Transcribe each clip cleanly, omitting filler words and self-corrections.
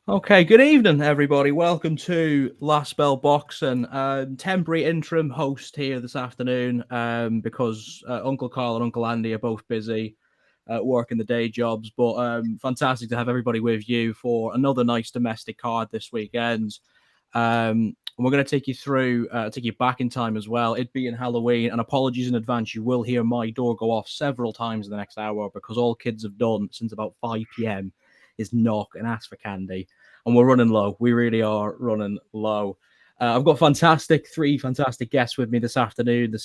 Okay, good evening, everybody. Welcome to Last Bell Boxing. Temporary interim host here this afternoon because Uncle Carl and Uncle Andy are both busy working the day jobs. But fantastic to have everybody with you for another nice domestic card this weekend. And we're going to take you through, take you back in time as well. It being Halloween, and apologies in advance, you will hear my door go off several times in the next hour because all kids have done since about 5 p.m. is knock and ask for candy. And we're running low. We really are running low. I've got three fantastic guests with me this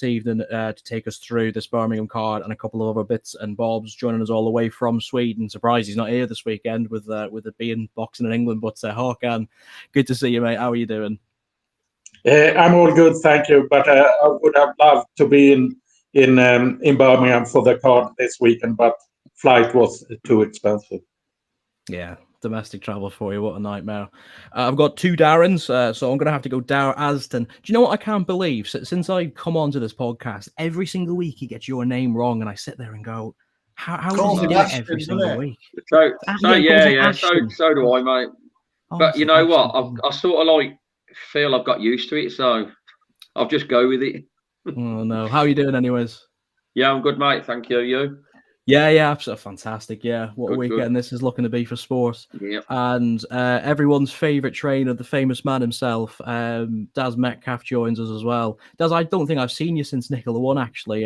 evening, to take us through this Birmingham card and a couple of other bits and bobs. Joining us all the way from Sweden. Surprised he's not here this weekend with it being boxing in England. But Håkan, good to see you, mate. How are you doing? I'm all good, thank you. But I would have loved to be in Birmingham for the card this weekend, but flight was too expensive. Yeah, domestic travel for you. What a nightmare. I've got two Darrens, so I'm going to have to go Darren Aston. Do you know what I can't believe? Since I come onto this podcast, every single week he gets your name wrong, and I sit there and go, how does he do it every single week? So do I, mate. But you know what? I sort of feel I've got used to it, so I'll just go with it. Oh, no. How are you doing anyways? Yeah, I'm good, mate. Thank you. You? Yeah, absolutely fantastic. Yeah, what a weekend this is looking to be for sport. Yep. And everyone's favourite trainer, the famous man himself, Daz Metcalf, joins us as well. Daz, I don't think I've seen you since Nicola One, actually.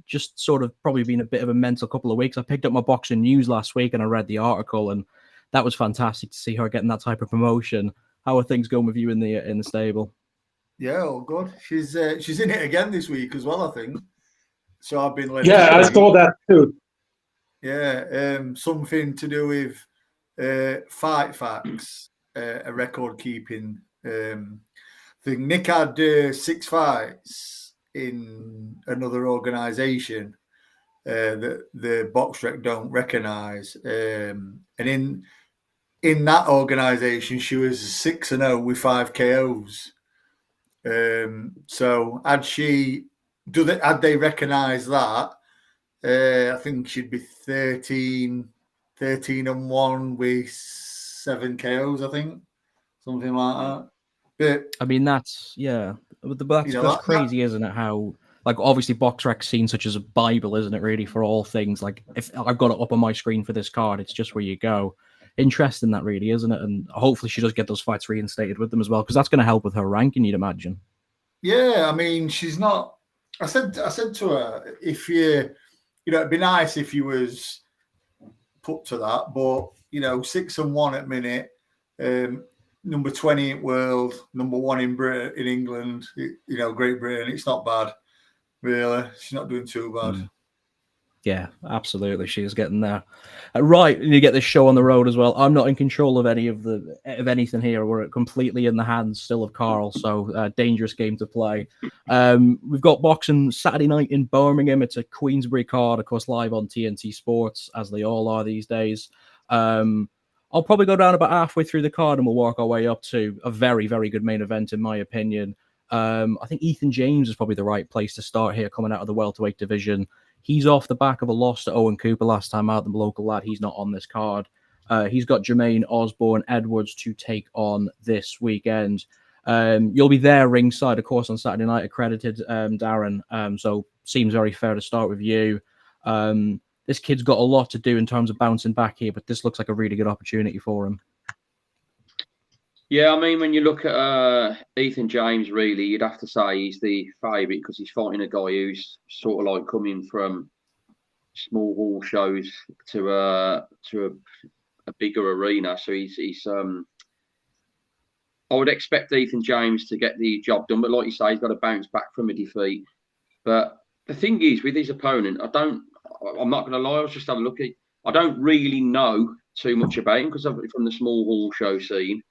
Just sort of probably been a bit of a mental couple of weeks. I picked up my boxing news last week and I read the article, and that was fantastic to see her getting that type of promotion. How are things going with you in the stable? Yeah, all good. She's in it again this week as well, I think. So I've been led. Yeah, I saw that too. Yeah, something to do with Fight Facts, a record keeping thing. Nick had 6 fights in another organisation that the BoxRec don't recognise, and in that organisation she was 6-0 with 5 KOs. So had they recognised that? I think she'd be 13-1 with 7 KOs, I think. Something like that. But I mean, that's crazy, isn't it? How, like, obviously BoxRec's seen such as a Bible, isn't it, really, for all things. Like, if I've got it up on my screen for this card, it's just where you go. Interesting, that really, isn't it? And hopefully she does get those fights reinstated with them as well, because that's going to help with her ranking, you'd imagine. Yeah, I mean, she's not. I said to her, if it'd be nice if you was put to that, but 6-1 at minute, number 20 in world, number 1 in Britain, in England, Great Britain. It's not bad, really. She's not doing too bad. Yeah, absolutely. She is getting there. Right, you get this show on the road as well. I'm not in control of anything here. We're completely in the hands still of Carl, so dangerous game to play. We've got boxing Saturday night in Birmingham. It's a Queensbury card, of course, live on TNT Sports, as they all are these days. I'll probably go down about halfway through the card and we'll work our way up to a very, very good main event, in my opinion. I think Ethan James is probably the right place to start here, coming out of the welterweight division. He's off the back of a loss to Owen Cooper last time out, the local lad. He's not on this card. He's got Jermaine Osborne Edwards to take on this weekend. You'll be there ringside, of course, on Saturday night, accredited, Darren. So seems very fair to start with you. This kid's got a lot to do in terms of bouncing back here, but this looks like a really good opportunity for him. Yeah, I mean, when you look at Ethan James, really, you'd have to say he's the favourite because he's fighting a guy who's sort of like coming from small hall shows to a bigger arena. So he's I would expect Ethan James to get the job done, but like you say, he's got to bounce back from a defeat. But the thing is, with his opponent, I'm not going to lie, I was just having a look at it. I don't really know too much about him because I'm from the small hall show scene.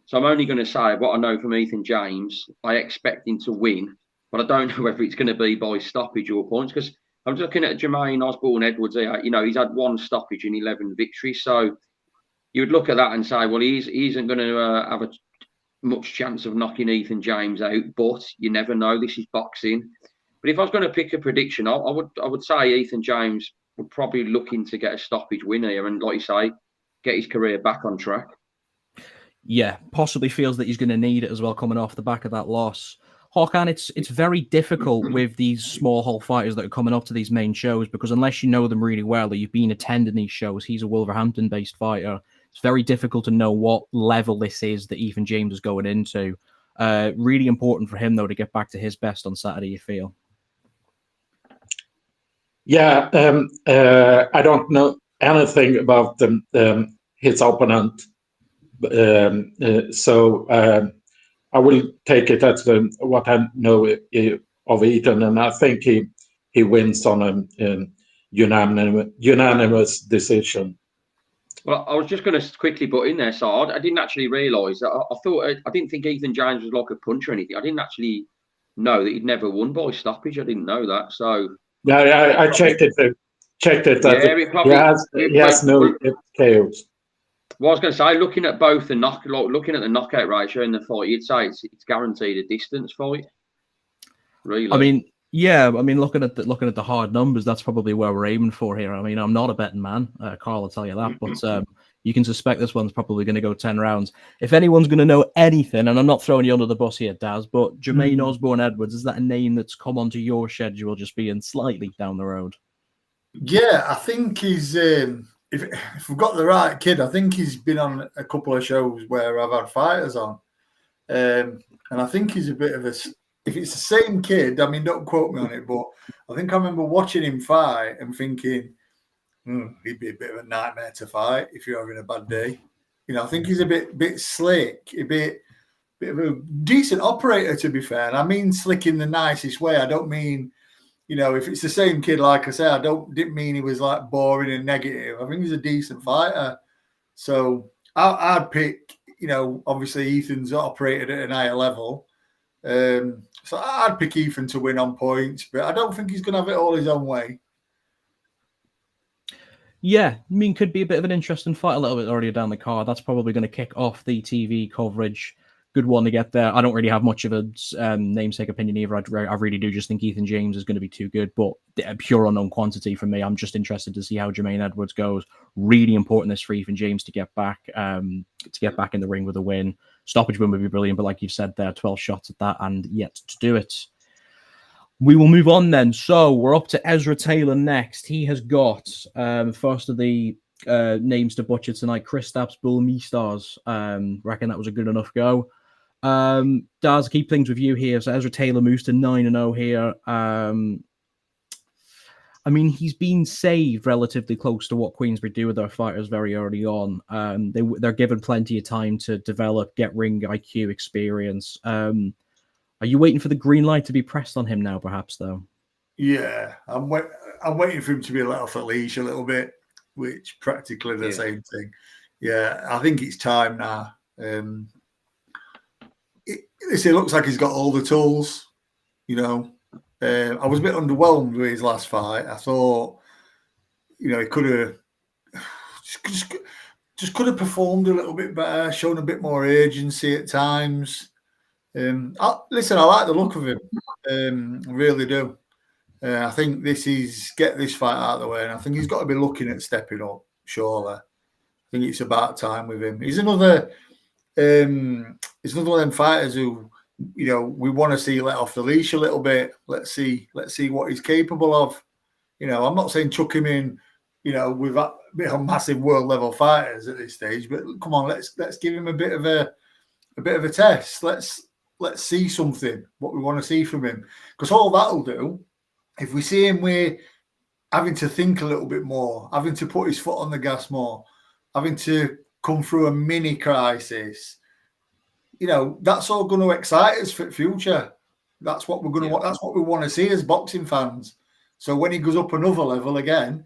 So I'm only going to say what I know from Ethan James. I expect him to win, but I don't know whether it's going to be by stoppage or points because I'm just looking at Jermaine Osborne Edwards here. He's had 1 stoppage and 11 victories. So you would look at that and say, well, he isn't going to have a much chance of knocking Ethan James out, but you never know. This is boxing. But if I was going to pick a prediction, I would say Ethan James would probably looking to get a stoppage win here and, like you say, get his career back on track. Yeah, possibly feels that he's going to need it as well coming off the back of that loss. Håkan, it's very difficult with these small hall fighters that are coming up to these main shows because unless you know them really well or you've been attending these shows, he's a Wolverhampton-based fighter. It's very difficult to know what level this is that Ethan James is going into. Really important for him, though, to get back to his best on Saturday, you feel? Yeah, I don't know anything about his opponent. So I will take it as what I know of Ethan, and I think he wins on a unanimous decision. Well, I was just going to quickly put in there, so I didn't actually realise. I didn't think Ethan James was like a puncher or anything. I didn't actually know that he'd never won by stoppage. I didn't know that. So yeah, I checked it. Checked it. Yeah, it probably. He has no KOs. Well, I was going to say, looking at both the looking at the knockout ratio in the fight, you'd say it's guaranteed a distance fight. Really, I mean, yeah. I mean, looking at the hard numbers, that's probably where we're aiming for here. I mean, I'm not a betting man, Carl will tell you that, but you can suspect this one's probably going to go 10 rounds. If anyone's going to know anything, and I'm not throwing you under the bus here, Daz, but Jermaine Osborne Edwards, is that a name that's come onto your schedule just being slightly down the road? Yeah, I think he's. If we've got the right kid, I think he's been on a couple of shows where I've had fighters on, and I think he's a bit of a. If it's the same kid, I mean, don't quote me on it, but I think I remember watching him fight and thinking, he'd be a bit of a nightmare to fight if you're having a bad day. You know, I think he's a bit slick, a bit of a decent operator, to be fair. And I mean slick in the nicest way. I don't mean, you know, if it's the same kid, like I said, didn't mean he was like boring and negative. I think he's a decent fighter. So I'd pick, you know, obviously Ethan's operated at an higher level. So I'd pick Ethan to win on points, but I don't think he's going to have it all his own way. Yeah, I mean, could be a bit of an interesting fight a little bit earlier down the card. That's probably going to kick off the TV coverage. Good one to get there. I don't really have much of a namesake opinion either. I really do just think Ethan James is going to be too good, but a pure unknown quantity for me. I'm just interested to see how Jermaine Edwards goes. Really important this for Ethan James to get back in the ring with a win. Stoppage win would be brilliant, but like you've said there, 12 shots at that and yet to do it. We will move on then. So we're up to Ezra Taylor next. He has got first of the names to butcher tonight, Kristaps Bulmistars. Reckon that was a good enough go. Daz, keep things with you here. So Ezra Taylor moves to 9-0 here. I mean, he's been saved relatively close to what Queensbury do with their fighters very early on. They're given plenty of time to develop, get ring IQ experience. Are you waiting for the green light to be pressed on him now, perhaps, though? Yeah, I'm waiting for him to be let off at leash a little bit, which practically the same thing. Yeah, I think it's time now. It looks like he's got all the tools, you know. I was a bit underwhelmed with his last fight. I thought, you know, he could have just could have performed a little bit better, shown a bit more urgency at times. Listen, I like the look of him. I really do. I think get this fight out of the way, and I think he's got to be looking at stepping up. Surely, I think it's about time with him. He's another one of them fighters who, you know, we want to see let off the leash a little bit. Let's see what he's capable of. You know, I'm not saying chuck him in, you know, with a bit of massive world level fighters at this stage, but come on, let's give him a bit of a test. Let's see something, what we want to see from him. Because all that'll do, if we see him we're having to think a little bit more, having to put his foot on the gas more, having to come through a mini crisis, you know, that's all going to excite us for the future. That's what we're going to want. That's what we want to see as boxing fans. So when he goes up another level again,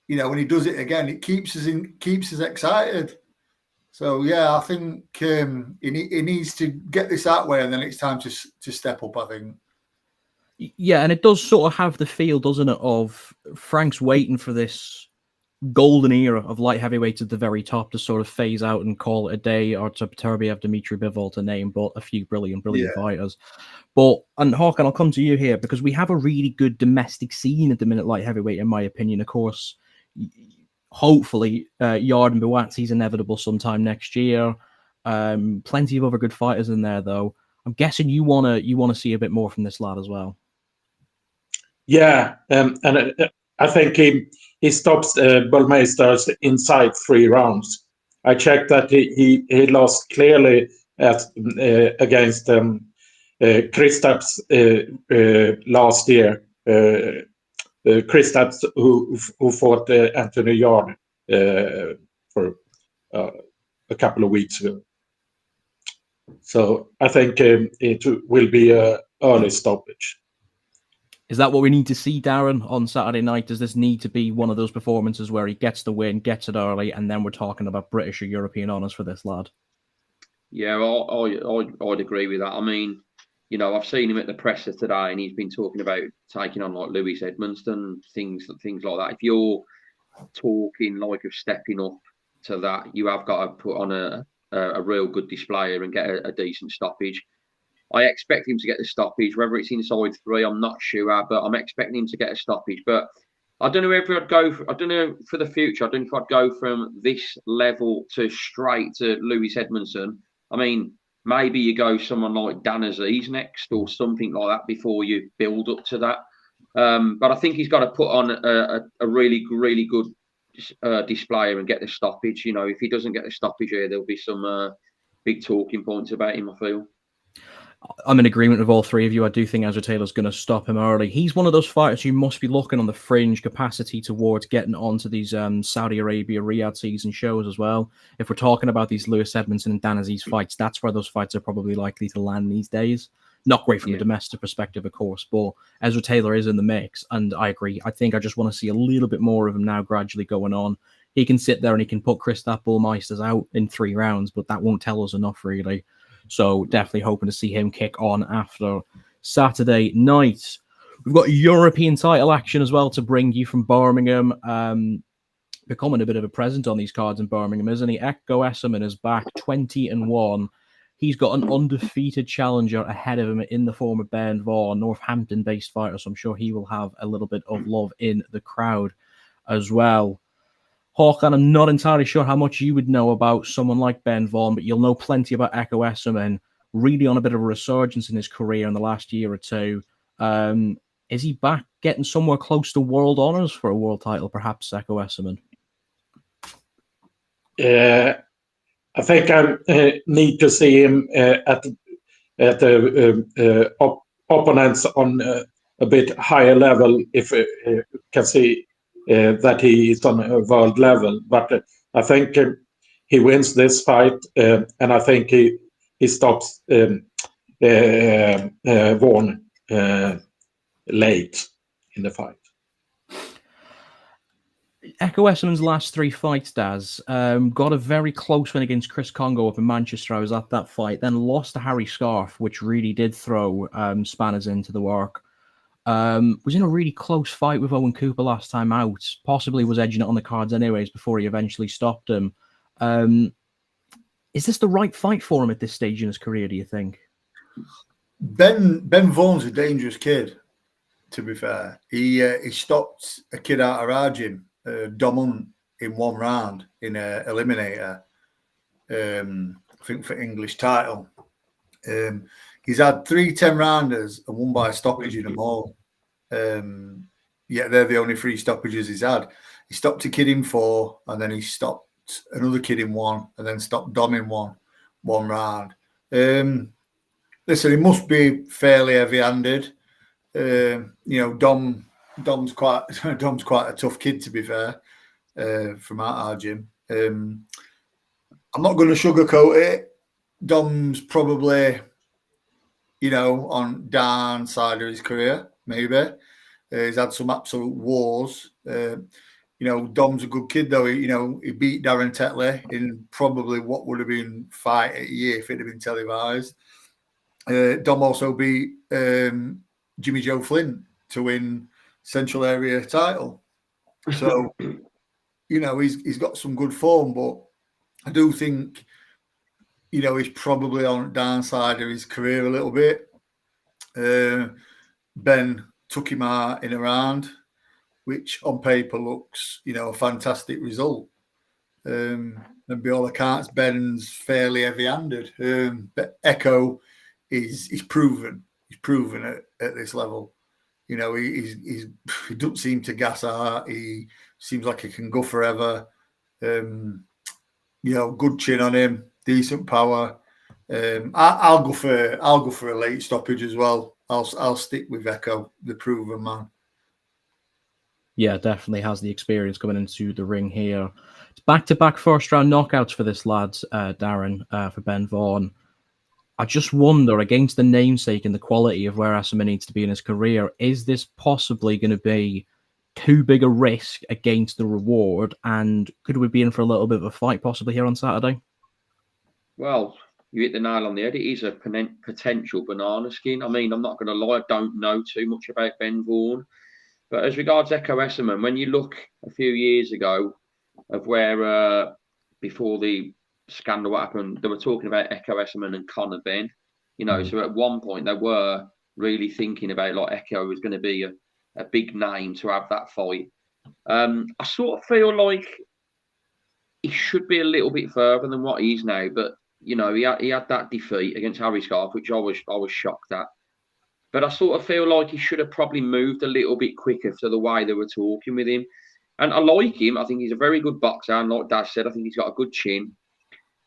you know, when he does it again, it keeps us excited. So yeah, I think he needs to get this that way, and then it's time to step up, I think. Yeah, and it does sort of have the feel, doesn't it, of Frank's waiting for this golden era of light heavyweights at the very top to sort of phase out and call it a day, or to Beterbiev, Dimitri Bivol to name, but a few brilliant fighters. And Håkan, I'll come to you here because we have a really good domestic scene at the minute, light heavyweight, in my opinion. Of course, hopefully, Yard and Buatsi's inevitable sometime next year. Plenty of other good fighters in there, though. I'm guessing you wanna see a bit more from this lad as well. Yeah, and I think he stops Burmeister's inside 3 rounds. I checked that he lost clearly against Kristaps last year. Kristaps who fought Anthony Yarde for a couple of weeks ago. So I think it will be an early stoppage. Is that what we need to see, Darren, on Saturday night? Does this need to be one of those performances where he gets the win, gets it early, and then we're talking about British or European honours for this lad? Yeah, I'd agree with that. I mean, you know, I've seen him at the presser today, and he's been talking about taking on like Lewis Edmondson, things like that. If you're talking like of stepping up to that, you have got to put on a real good displayer and get a decent stoppage. I expect him to get the stoppage, whether it's inside 3, I'm not sure, but I'm expecting him to get a stoppage. But I don't know if I'd go. I don't know for the future. I don't know if I'd go from this level to straight to Lewis Edmondson. I mean, maybe you go someone like Dan Aziz next or something like that before you build up to that. But I think he's got to put on a really, really good displayer and get the stoppage. You know, if he doesn't get the stoppage here, there'll be some big talking points about him, I feel. I'm in agreement with all three of you. I do think Ezra Taylor's going to stop him early. He's one of those fighters who must be looking on the fringe capacity towards getting onto these Saudi Arabia Riyadh season shows as well. If we're talking about these Lewis Edmondson and Dan Aziz fights, that's where those fights are probably likely to land these days. Not great from a domestic perspective, of course, but Ezra Taylor is in the mix, and I agree. I think I just want to see a little bit more of him now gradually going on. He can sit there and he can put Kristaps Bullmeisters out in 3 rounds, but that won't tell us enough, really. So definitely hoping to see him kick on after Saturday night. We've got European title action as well to bring you from Birmingham. Becoming a bit of a present on these cards in Birmingham, isn't he? Echo Esserman is back 20-1. He's got an undefeated challenger ahead of him in the form of Ben Vaughan, Northampton-based fighter. So I'm sure he will have a little bit of love in the crowd as well. Håkan, I'm not entirely sure how much you would know about someone like Ben Vaughan, but you'll know plenty about Echo Esserman, really on a bit of a resurgence in his career in the last year or two. Is he back getting somewhere close to world honours for a world title, perhaps, Echo Esserman? I think I need to see him at the opponents on a bit higher level if you can see that he is on a world level. But I think he wins this fight, and I think he stops Vaughan late in the fight. Echo Esserman's last 3 fights, Daz, got a very close win against Chris Congo up in Manchester. I was at that fight, then lost to Harry Scarf, which really did throw spanners into the work. Was in a really close fight with Owen Cooper last time out. Possibly was edging it on the cards anyways before he eventually stopped him. Is this the right fight for him at this stage in his career, do you think? Ben Vaughan's a dangerous kid, to be fair. He stopped a kid out of our gym, Dom Hunt, in 1 round in an eliminator, I think for English title. He's had 3 10-rounders and won by a stoppage in them all. Yeah, they're the only 3 stoppages he's had. He stopped a kid in 4, and then he stopped another kid in 1, and then stopped Dom in one round. Listen, he must be fairly heavy-handed. You know, Dom's quite a tough kid, to be fair, from our gym. I'm not going to sugarcoat it. Dom's probably, you know, on down side of his career, maybe. He's had some absolute wars. You know, Dom's a good kid, though. He beat Darren Tetley in probably what would have been fight at a year if it had been televised. Dom also beat Jimmy Joe Flint to win Central Area title. So, you know, he's got some good form, but I do think, you know, he's probably on the downside of his career a little bit. Ben took him out in a round, which on paper looks, you know, a fantastic result. And by all accounts, Ben's fairly heavy-handed. But Echo is proven. He's proven at this level. You know, he doesn't seem to gas out. He seems like he can go forever. You know, good chin on him, decent power. I'll go for a late stoppage as well. I'll stick with Echo, the proven man. Yeah, definitely has the experience coming into the ring here. It's back-to-back first-round knockouts for this lad, Darren, for Ben Vaughan. I just wonder, against the namesake and the quality of where Asamoah needs to be in his career, is this possibly going to be too big a risk against the reward? And could we be in for a little bit of a fight possibly here on Saturday? Well, you hit the nail on the head. It is a potential banana skin. I mean, I'm not going to lie, I don't know too much about Ben Vaughan. But as regards Echo Esserman, when you look a few years ago of where, before the scandal happened, they were talking about Echo Esserman and Conor Benn. You know, so at one point they were really thinking about like Echo was going to be a big name to have that fight. I sort of feel like he should be a little bit further than what he is now, but you know, he had that defeat against Harry Scarf, which I was shocked at. But I sort of feel like he should have probably moved a little bit quicker to the way they were talking with him. And I like him. I think he's a very good boxer. And like Dad said, I think he's got a good chin.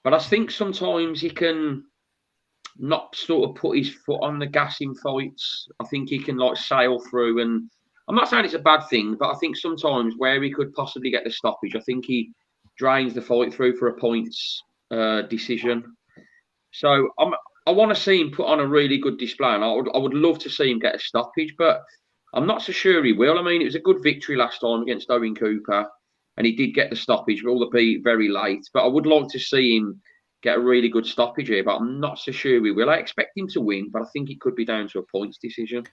But I think sometimes he can not sort of put his foot on the gas in fights. I think he can like sail through. And I'm not saying it's a bad thing, but I think sometimes where he could possibly get the stoppage, I think he drains the fight through for a points decision. So I want to see him put on a really good display, and I would love to see him get a stoppage, but I'm not so sure he will. I mean, it was a good victory last time against Owen Cooper, and he did get the stoppage, albeit very late. But I would like to see him get a really good stoppage here, but I'm not so sure he will. I expect him to win, but I think it could be down to a points decision.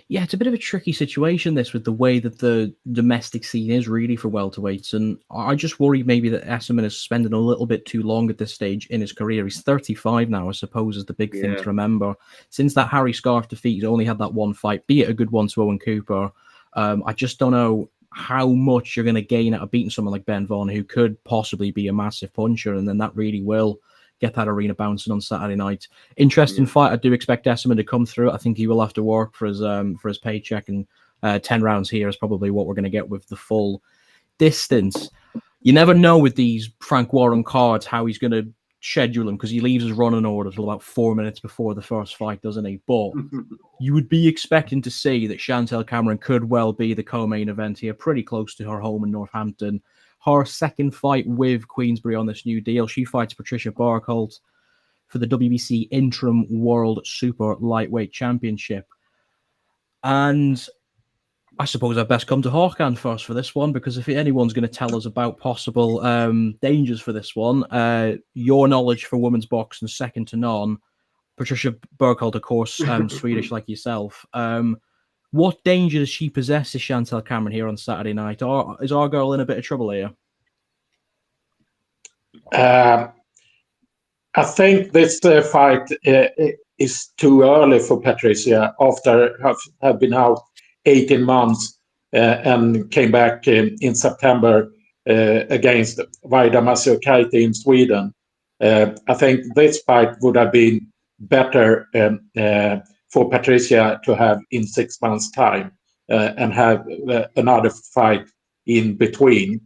Yeah, it's a bit of a tricky situation, this, with the way that the domestic scene is really for welterweights. And I just worry maybe that Esserman is spending a little bit too long at this stage in his career. He's 35 now, I suppose, is the big thing to remember. Since that Harry Scarf defeat, he's only had that one fight, be it a good one to Owen Cooper. I just don't know how much you're going to gain out of beating someone like Ben Vaughan, who could possibly be a massive puncher, and then that really will get that arena bouncing on Saturday night. Interesting fight. I do expect Esserman to come through. I think he will have to work for his paycheck, and 10 rounds here is probably what we're going to get with the full distance. You never know with these Frank Warren cards how he's going to schedule them, because he leaves his running order till about 4 minutes before the first fight, doesn't he? But you would be expecting to see that Chantel Cameron could well be the co-main event here, pretty close to her home in Northampton. Her second fight with Queensberry on this new deal. She fights Patricia Burkholdt for the WBC Interim World Super Lightweight Championship. And I suppose I'd best come to Håkan first for this one, because if anyone's going to tell us about possible dangers for this one, your knowledge for women's boxing second to none. Patricia Burkholdt, of course, Swedish like yourself. What danger does she possess, is Chantel Cameron, here on Saturday night? Or is our girl in a bit of trouble here? I think this fight is too early for Patricia after have been out 18 months and came back in September against Vaida Masiukaite in Sweden. I think this fight would have been better for Patricia to have in 6 months' time and have another fight in between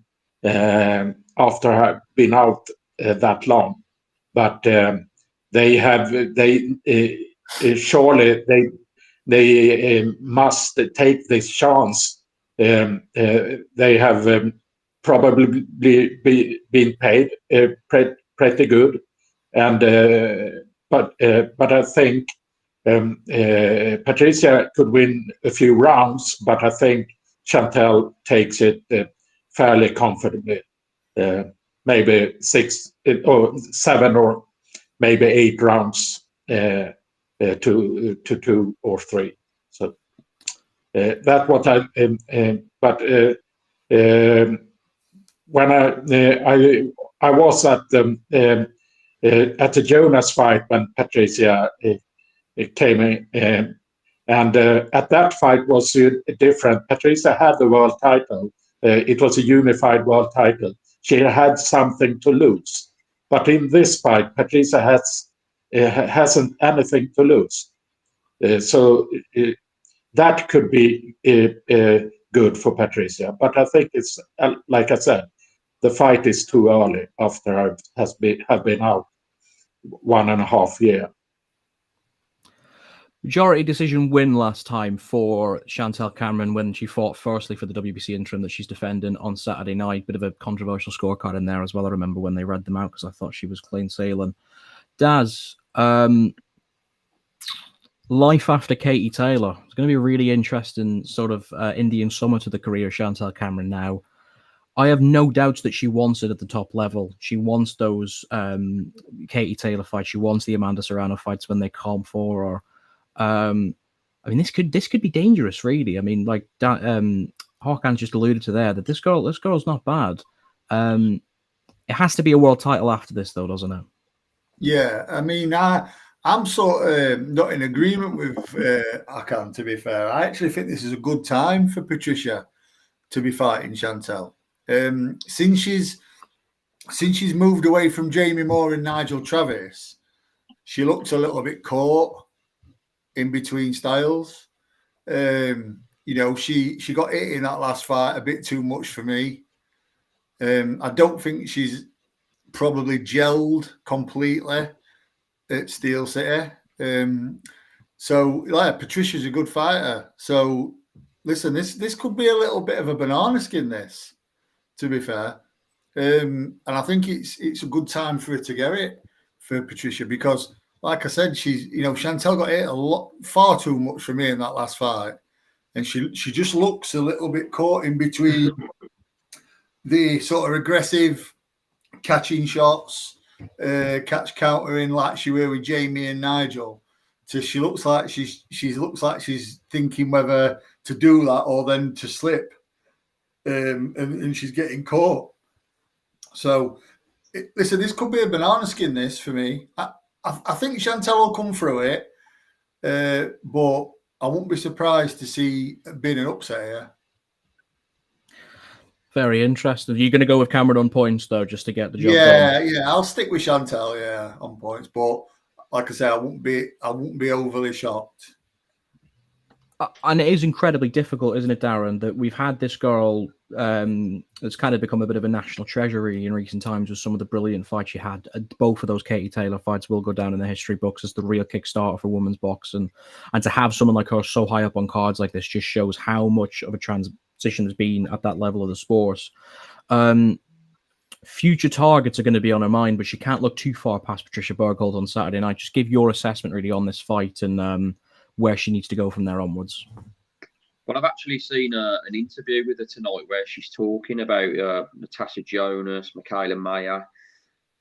after have been out that long. But surely they must take this chance. They have probably been paid pretty good, and but I think Patricia could win a few rounds, but I think Chantel takes it fairly comfortably. Maybe 6 or 7 or maybe 8 rounds to 2 or 3. So that's what I. But when I was at the Jonas fight when Patricia came in, and at that fight was different. Patricia had the world title. It was a unified world title. she had something to lose. But in this fight, Patricia hasn't anything to lose. So that could be good for Patricia. But I think it's, like I said, the fight is too early after I have been out 1.5 years. Majority decision win last time for Chantal Cameron when she fought firstly for the WBC interim that she's defending on Saturday night. Bit of a controversial scorecard in there as well. I remember when they read them out because I thought she was clean sailing. Daz, life after Katie Taylor. It's going to be a really interesting sort of Indian summer to the career of Chantal Cameron now. I have no doubts that she wants it at the top level. She wants those Katie Taylor fights. She wants the Amanda Serrano fights when they come for her. I mean, this could be dangerous, really. I mean, like Hakan's just alluded to there, that this girl's not bad. It has to be a world title after this, though, doesn't it? Yeah, I mean, I'm sort of not in agreement with Hakan, to be fair. I actually think this is a good time for Patricia to be fighting Chantal. Since she's moved away from Jamie Moore and Nigel Travis, she looks a little bit caught in between styles. You know, she got hit in that last fight a bit too much for me. I don't think she's probably gelled completely at Steel City. So yeah, Patricia's a good fighter. So listen, this could be a little bit of a banana skin, this, to be fair. And I think it's a good time for her to get it for Patricia, because like I said, Chantal got hit far too much for me in that last fight. And she just looks a little bit caught in between the sort of aggressive catching shots, catch countering like she were with Jamie and Nigel. So she looks like she's thinking whether to do that or then to slip. And she's getting caught. So listen, this could be a banana skin, this, for me. I think Chantal will come through it, but I won't be surprised to see being an upset here. Very interesting. You're going to go with Cameron on points, though, just to get the job done? Yeah, I'll stick with Chantal, on points. But like I say, I won't be overly shocked. And it is incredibly difficult, isn't it, Darren, that we've had this girl that's kind of become a bit of a national treasure really in recent times with some of the brilliant fights she had. Both of those Katie Taylor fights will go down in the history books as the real Kickstarter for women's boxing. And to have someone like her so high up on cards like this just shows how much of a transition there's been at that level of the sport. Future targets are going to be on her mind, but she can't look too far past Patricia Berghold on Saturday night. Just give your assessment really on this fight and where she needs to go from there onwards. Well, I've actually seen an interview with her tonight where she's talking about Natasha Jonas, Michaela Mayer,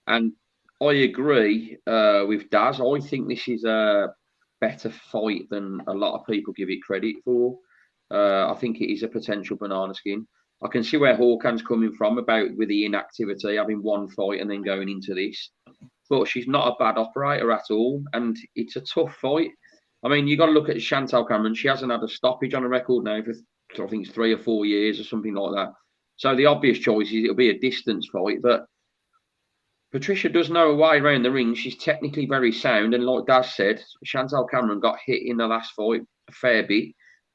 and I agree with Daz. I think this is a better fight than a lot of people give it credit for. I think it is a potential banana skin. I can see where Hakan's coming from about with the inactivity, having one fight and then going into this. But she's not a bad operator at all, and it's a tough fight. I mean, you got to look at Chantal Cameron. She hasn't had a stoppage on a record now for, I think it's 3 or 4 years or something like that. So the obvious choice is it'll be a distance fight. But Patricia does know her way around the ring. She's technically very sound. And like Daz said, Chantal Cameron got hit in the last fight a fair bit.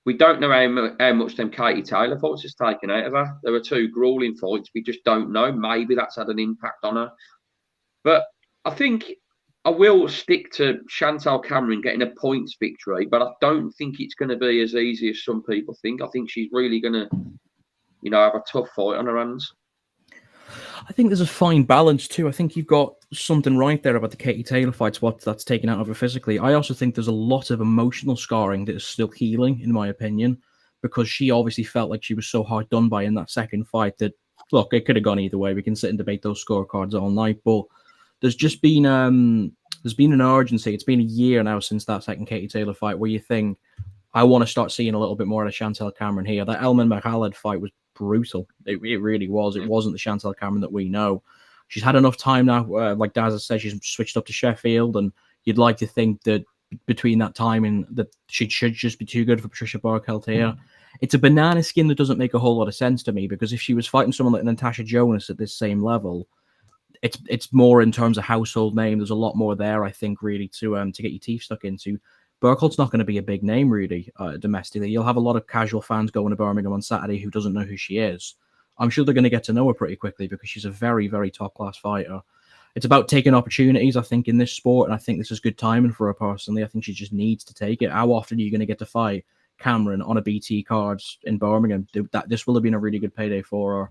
We don't know how much them Katie Taylor fights has taken out of her. There were 2 grueling fights. We just don't know. Maybe that's had an impact on her. But I think I will stick to Chantal Cameron getting a points victory, but I don't think it's going to be as easy as some people think. I think she's really going to, have a tough fight on her hands. I think there's a fine balance too. I think you've got something right there about the Katie Taylor fights, what that's taken out of her physically. I also think there's a lot of emotional scarring that is still healing, in my opinion, because she obviously felt like she was so hard done by in that second fight that, look, it could have gone either way. We can sit and debate those scorecards all night, but there's just been an urgency. It's been a year now since that second Katie Taylor fight where you think, I want to start seeing a little bit more of Chantal Cameron here. That Elman Makhaled fight was brutal. It really was. It wasn't the Chantal Cameron that we know. She's had enough time now. Like Daz has said, she's switched up to Sheffield, and you'd like to think that between that time and that she should just be too good for Patricia Berghold here. it's a banana skin that doesn't make a whole lot of sense to me, because if she was fighting someone like Natasha Jonas at this same level, it's more in terms of household name. There's a lot more there, I think, really, to get your teeth stuck into. Burkholt's not going to be a big name, really, domestically. You'll have a lot of casual fans going to Birmingham on Saturday who doesn't know who she is. I'm sure they're going to get to know her pretty quickly because she's a very, very top-class fighter. It's about taking opportunities, I think, in this sport, and I think this is good timing for her personally. I think she just needs to take it. How often are you going to get to fight Cameron on a BT card in Birmingham? This will have been a really good payday for her.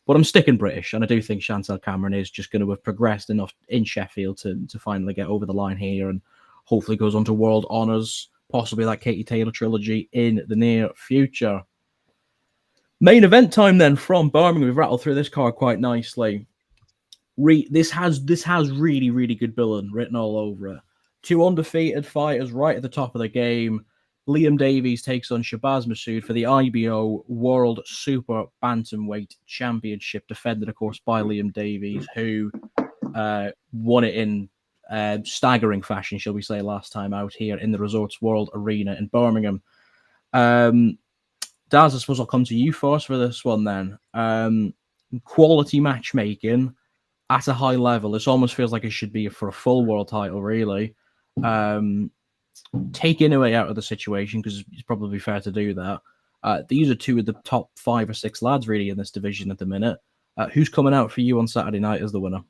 But I'm sticking British, and I do think Chantal Cameron is just going to have progressed enough in Sheffield to finally get over the line here, and hopefully goes on to world honours, possibly that Katie Taylor trilogy in the near future. Main event time then from Birmingham. We've rattled through this card quite nicely. This has really, really good billing written all over it. 2 undefeated fighters right at the top of the game. Liam Davies takes on Shabazz Masood for the IBO World Super Bantamweight Championship, defended, of course, by Liam Davies, who won it in staggering fashion, shall we say, last time out here in the Resorts World Arena in Birmingham. Daz, I suppose I'll come to you first for this one then. Quality matchmaking at a high level. This almost feels like it should be for a full world title, really. Take Inoue out of the situation, because it's probably fair to do that. These are 2 of the top 5 or 6 lads, really, in this division at the minute. Who's coming out for you on Saturday night as the winner?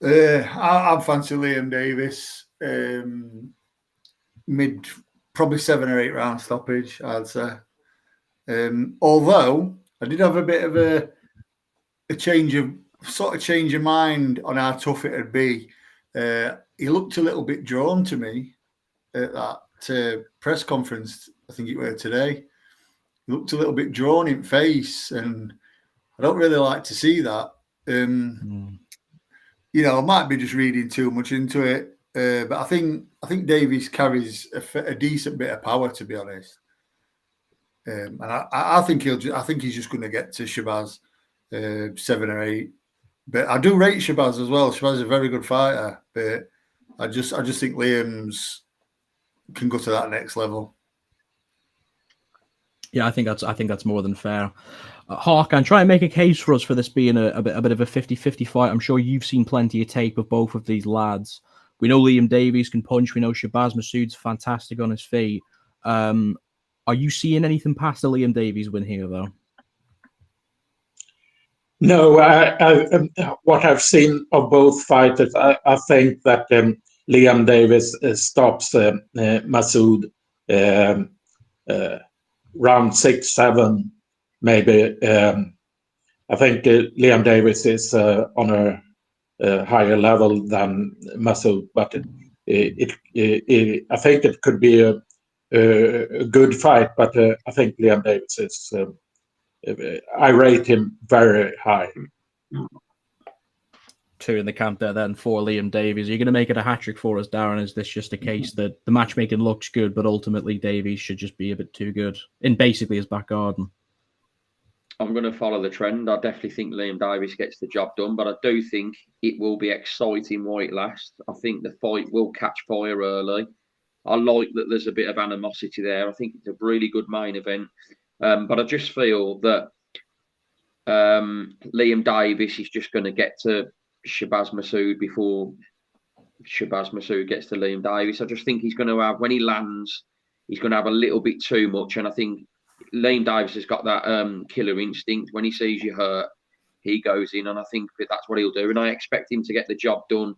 I fancy Liam Davis. Probably 7 or 8 round stoppage, I'd say. Although I did have a bit of a change of mind on how tough it'd be. He looked a little bit drawn to me at that press conference. I think it was today. He looked a little bit drawn in face, and I don't really like to see that. You know, I might be just reading too much into it, but I think Davies carries a decent bit of power, to be honest. And I think he's just going to get to Shabazz 7 or 8. But I do rate Shabazz as well. Shabazz is a very good fighter, but I just think Liam's can go to that next level. Yeah, I think that's more than fair. Harkan, try and make a case for us for this being a bit of a 50-50 fight. I'm sure you've seen plenty of tape of both of these lads. We know Liam Davies can punch. We know Shabazz Masood's fantastic on his feet. Are you seeing anything past the Liam Davies win here, though? No, what I've seen of both fighters, I think that Liam Davis stops Masood round 6, 7, maybe. I think Liam Davis is on a higher level than Masood, but I think it could be a good fight. But I think Liam Davis is. I rate him very high. 2 in the camp there then for Liam Davies. Are you going to make it a hat-trick for us, Darren? Is this just a case that the matchmaking looks good, but ultimately Davies should just be a bit too good in basically his back garden? I'm going to follow the trend. I definitely think Liam Davies gets the job done, but I do think it will be exciting while it lasts. I think the fight will catch fire early. I like that there's a bit of animosity there. I think it's a really good main event. But I just feel that Liam Davies is just going to get to Shabazz Masood before Shabazz Masood gets to Liam Davies. I just think he's going to have, when he lands, he's going to have a little bit too much. And I think Liam Davies has got that killer instinct. When he sees you hurt, he goes in. And I think that's what he'll do. And I expect him to get the job done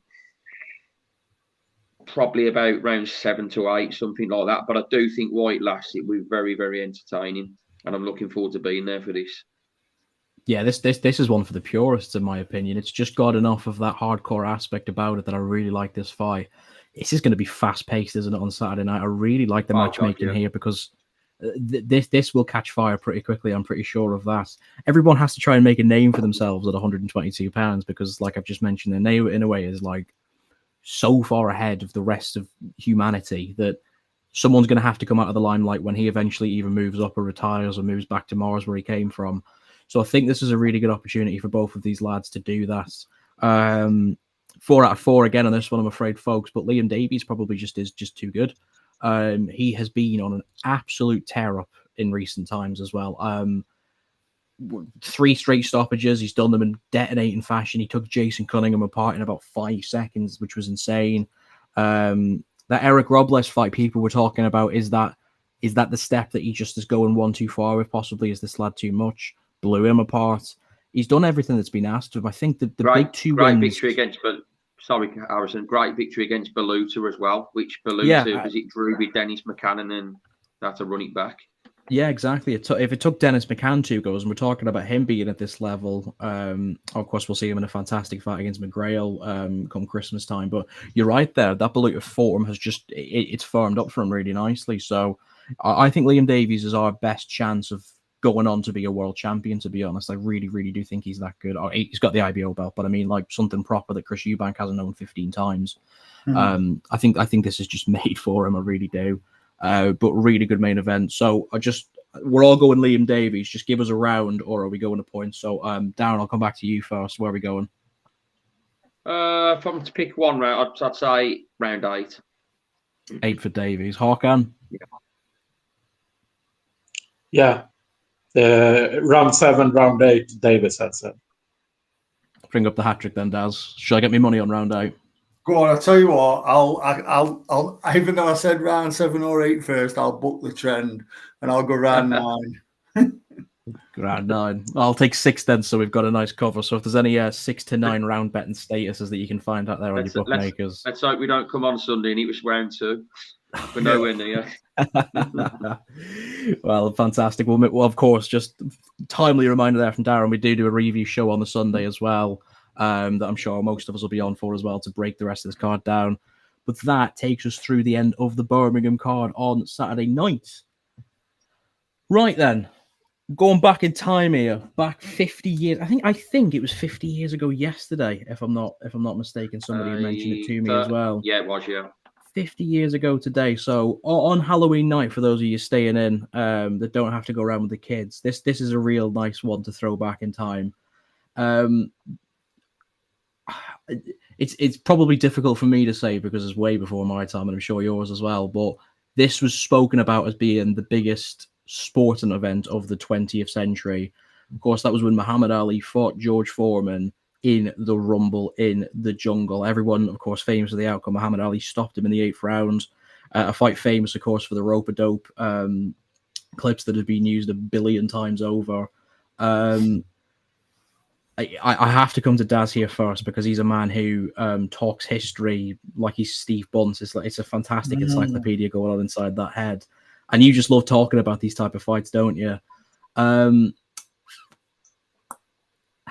probably about round 7 to 8, something like that. But I do think while it lasts, it will be very, very entertaining. And I'm looking forward to being there for this. Yeah, this is one for the purists, in my opinion. It's just got enough of that hardcore aspect about it that I really like this fight. This is going to be fast-paced, isn't it, on Saturday night? I really like the matchmaking here because this will catch fire pretty quickly. I'm pretty sure of that. Everyone has to try and make a name for themselves at 122 pounds because, like I've just mentioned, Inoue in a way is like so far ahead of the rest of humanity that someone's going to have to come out of the limelight when he eventually either moves up or retires or moves back to Mars where he came from. So I think this is a really good opportunity for both of these lads to do that. 4 out of 4 again on this one, I'm afraid, folks. But Liam Davies probably is just too good. He has been on an absolute tear up in recent times as well. 3 straight stoppages. He's done them in detonating fashion. He took Jason Cunningham apart in about 5 seconds, which was insane. That Eric Robles fight people were talking about, is that the step that he just is going one too far with? Possibly, is this lad too much? Blew him apart. He's done everything that's been asked of him. I think that the big 2 great wins. Victory against, sorry, Harrison. Great victory against Beluta as well, which Beluta, because it drew with Dennis McCann and they had to run it back. Yeah, exactly. If it took Dennis McCann 2 goes, and we're talking about him being at this level, of course, we'll see him in a fantastic fight against McGrail come Christmas time. But you're right there. That Beluta form has just, it's firmed up for him really nicely. So I think Liam Davies is our best chance of going on to be a world champion, to be honest. I really, really do think he's that good. He's got the IBO belt, but I mean, like, something proper that Chris Eubank hasn't known 15 times. I think this is just made for him. I really do. But really good main event. So we're all going Liam Davies. Just give us a round, or are we going to points? So Darren, I'll come back to you first. Where are we going? If I'm to pick one round, I'd say round 8. 8 for Davies. Håkan? Yeah. Round 7, round 8, Davis had said. Bring up the hat trick then, Daz. Should I get me money on round 8? Go on, I'll tell you what, I'll even though I said round 7 or 8 first, I'll book the trend and I'll go round 9. Round 9. I'll take 6 then, so we've got a nice cover. So if there's any 6 to 9 round betting statuses that you can find out there on your bookmakers. Let's hope we don't come on Sunday and it was round 2. We're nowhere near. Well, fantastic. Well, of course, just timely reminder there from Darren, we do a review show on the Sunday as well, that I'm sure most of us will be on for as well, to break the rest of this card down. But that takes us through the end of the Birmingham card on Saturday night. Right then, going back in time here, back 50 years. I think it was 50 years ago yesterday, if I'm not mistaken. Somebody had mentioned it to me as well. Yeah, it was, yeah. 50 years ago today. So on Halloween night, for those of you staying in that don't have to go around with the kids, this is a real nice one to throw back in time. It's probably difficult for me to say because it's way before my time, and I'm sure yours as well. But this was spoken about as being the biggest sporting event of the 20th century. Of course, that was when Muhammad Ali fought George Foreman in the Rumble in the Jungle. Everyone, of course, famous for the outcome. Muhammad Ali stopped him in the 8th round. A fight famous, of course, for the rope-a-dope clips that have been used 1 billion times over. I have to come to Daz here first because he's a man who talks history like he's Steve Bunce. It's a fantastic encyclopedia going on inside that head. And you just love talking about these type of fights, don't you?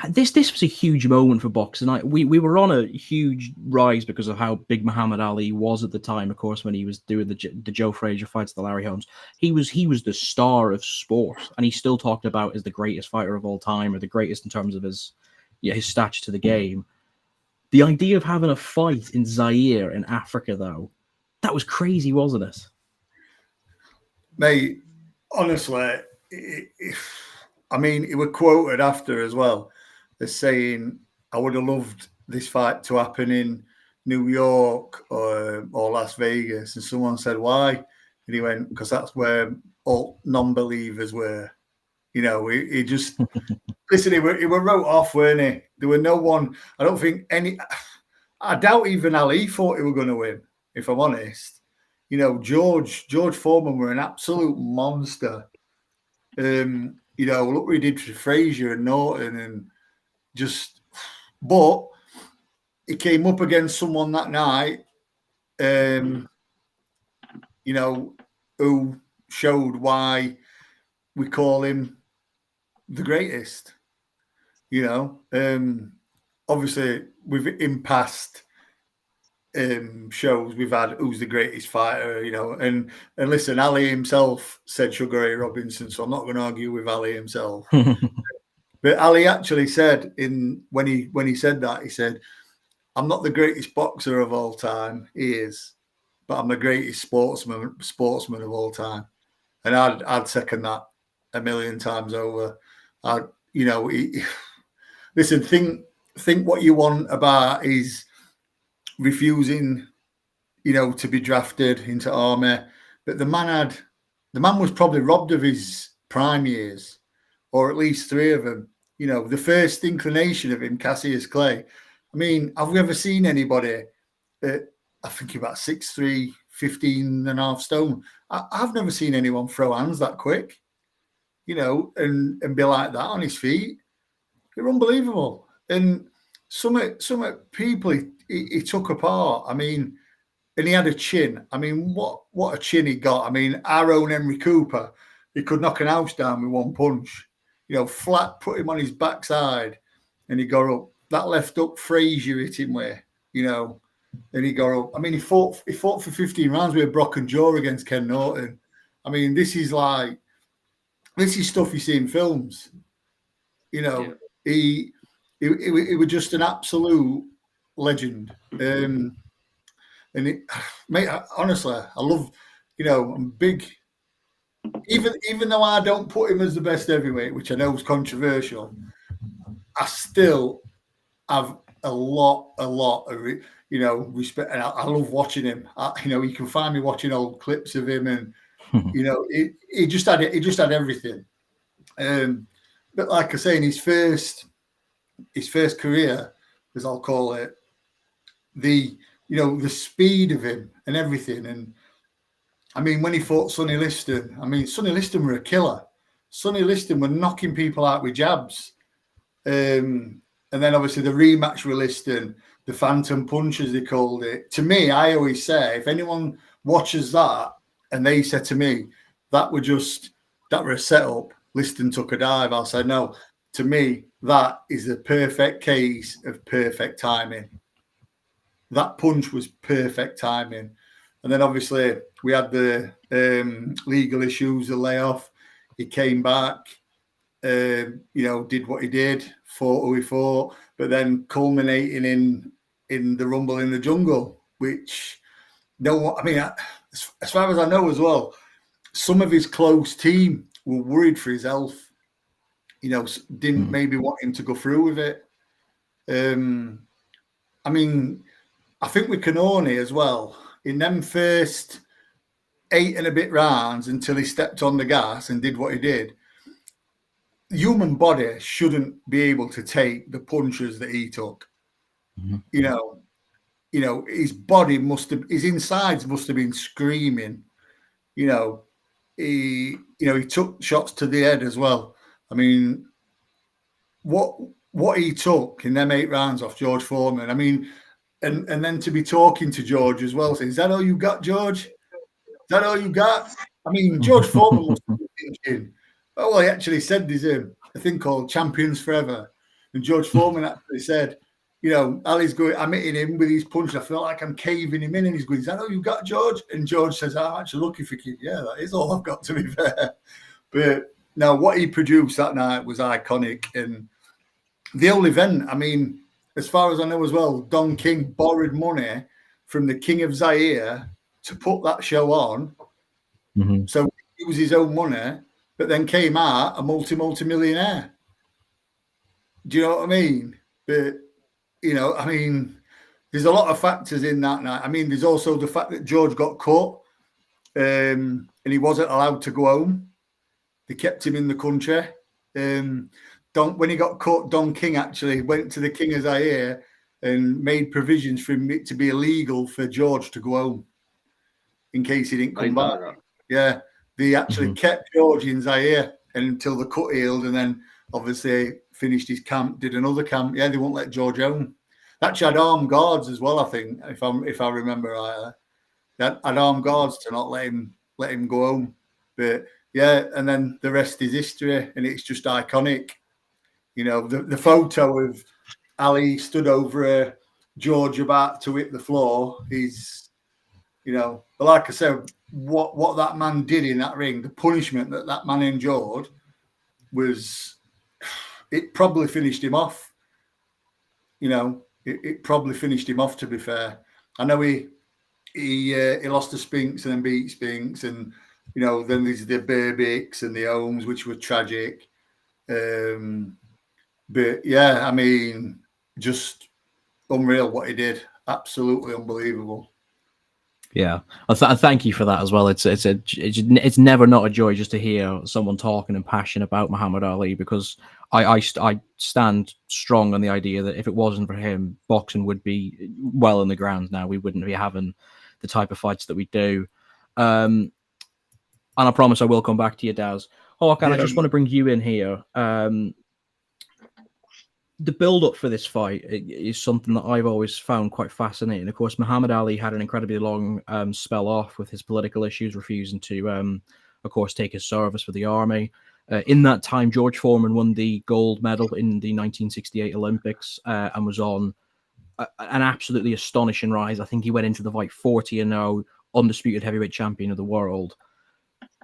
This was a huge moment for boxing. We were on a huge rise because of how big Muhammad Ali was at the time. Of course, when he was doing the Joe Frazier fights, the Larry Holmes, he was the star of sport, and he's still talked about as the greatest fighter of all time, or the greatest in terms of his stature to the game. The idea of having a fight in Zaire in Africa, though, that was crazy, wasn't it? Mate, honestly, I mean, it was quoted after as well as saying, I would have loved this fight to happen in New York or Las Vegas. And someone said, why? And he went, because that's where all non-believers were. You know, he just, listen, he were wrote off, weren't he? There were no one, I don't think I doubt even Ali thought he were going to win, if I'm honest. You know, George Foreman were an absolute monster. You know, look what he did for Frazier and Norton and just, but he came up against someone that night, you know, who showed why we call him the greatest. You know, obviously in past shows we've had who's the greatest fighter, you know, and listen, Ali himself said Sugar Ray Robinson, so I'm not going to argue with Ali himself. But Ali actually said when he said that, he said, I'm not the greatest boxer of all time, he is, but I'm the greatest sportsman of all time. And I'd second that 1,000,000 times over. You know, listen, think what you want about is refusing, you know, to be drafted into army. But the man had the man was probably robbed of his prime years, or at least 3 of them. You know, the first inclination of him, Cassius Clay. I mean, have we ever seen anybody at, I think about 6'3", 15 and a half stone? I've never seen anyone throw hands that quick, you know, and be like that on his feet. They're unbelievable. And some people he took apart. I mean, and he had a chin. I mean, what a chin he got. I mean, our own Henry Cooper, he could knock an house down with one punch. You know, flat, put him on his backside, and he got up. That left up Frazier hit him with, you know, and he got up. I mean, he fought for 15 rounds with Brock and Joe against Ken Norton. I mean, this is stuff you see in films. You know, he was just an absolute legend. And it, mate, honestly, I love, you know, I'm big. Even though I don't put him as the best heavyweight, which I know is controversial, I still have a lot of, you know, respect. And I love watching him. You know, you can find me watching old clips of him, and you know, he just had everything. But like I say, in his first career, as I'll call it, the speed of him and everything. And I mean, when he fought Sonny Liston, I mean, Sonny Liston were a killer. Sonny Liston were knocking people out with jabs. And then obviously the rematch with Liston, the phantom punch, as they called it. To me, I always say, if anyone watches that and they said to me, that were a setup, Liston took a dive, I'll say, no. To me, that is the perfect case of perfect timing. That punch was perfect timing. And then obviously we had the legal issues, the layoff. He came back, you know, did what he did, fought who he fought, but then culminating in the Rumble in the Jungle, which I mean, as far as I know as well, some of his close team were worried for his health. You know, didn't maybe want him to go through with it. I mean, I think with Canoni as well, in them first 8 and a bit rounds until he stepped on the gas and did what he did, human body shouldn't be able to take the punches that he took. You know, his body his insides must have been screaming. You know, he took shots to the head as well. I mean, what he took in them 8 rounds off George Foreman. I mean, and then to be talking to George as well, saying, "Is that all you got, George? Is that all you got?" I mean, George Foreman must be thinking, "Oh, well, he actually said there's a thing called Champions Forever," and George Foreman actually said, "You know, Ali's going, I'm hitting him with these punches. I feel like I'm caving him in," and he's going, "Is that all you got, George?" And George says, "I'm actually looking for you." Yeah, that is all I've got, to be fair. But now, what he produced that night was iconic, and the whole event, I mean, as far as I know as well, Don King borrowed money from the King of Zaire to put that show on. So it was his own money, but then came out a multi-millionaire. Do you know what I mean? But, you know, I mean, there's a lot of factors in that night. I mean, there's also the fact that George got caught and he wasn't allowed to go home. They kept him in the country. When he got caught, Don King actually went to the King of Zaire and made provisions for it to be illegal for George to go home in case he didn't come back. Yeah, they actually kept George in Zaire until the cut healed, and then obviously finished his camp, did another camp. Yeah, they won't let George home. Actually had armed guards as well, I think, if I remember right. They had armed guards to not let him go home. But yeah, and then the rest is history, and it's just iconic. You know, the photo of Ali stood over George about to hit the floor is, you know, but like I said, what that man did in that ring, the punishment that man endured it probably finished him off. You know, it probably finished him off, to be fair. I know he lost to Spinks and then beat Spinks, and, you know, then there's the Berbicks and the Ohms, which were tragic. But yeah, I mean, just unreal what he did. Absolutely unbelievable. Yeah, thank you for that as well. It's never not a joy just to hear someone talking and passionate about Muhammad Ali, because I stand strong on the idea that if it wasn't for him, boxing would be well in the ground now. We wouldn't be having the type of fights that we do. And I promise I will come back to you, Daz. Hakan, I just want to bring you in here. The build-up for this fight is something that I've always found quite fascinating. Of course, Muhammad Ali had an incredibly long spell off with his political issues, refusing to, of course, take his service for the army. In that time, George Foreman won the gold medal in the 1968 Olympics and was on an absolutely astonishing rise. I think he went into the fight 40-0, undisputed heavyweight champion of the world.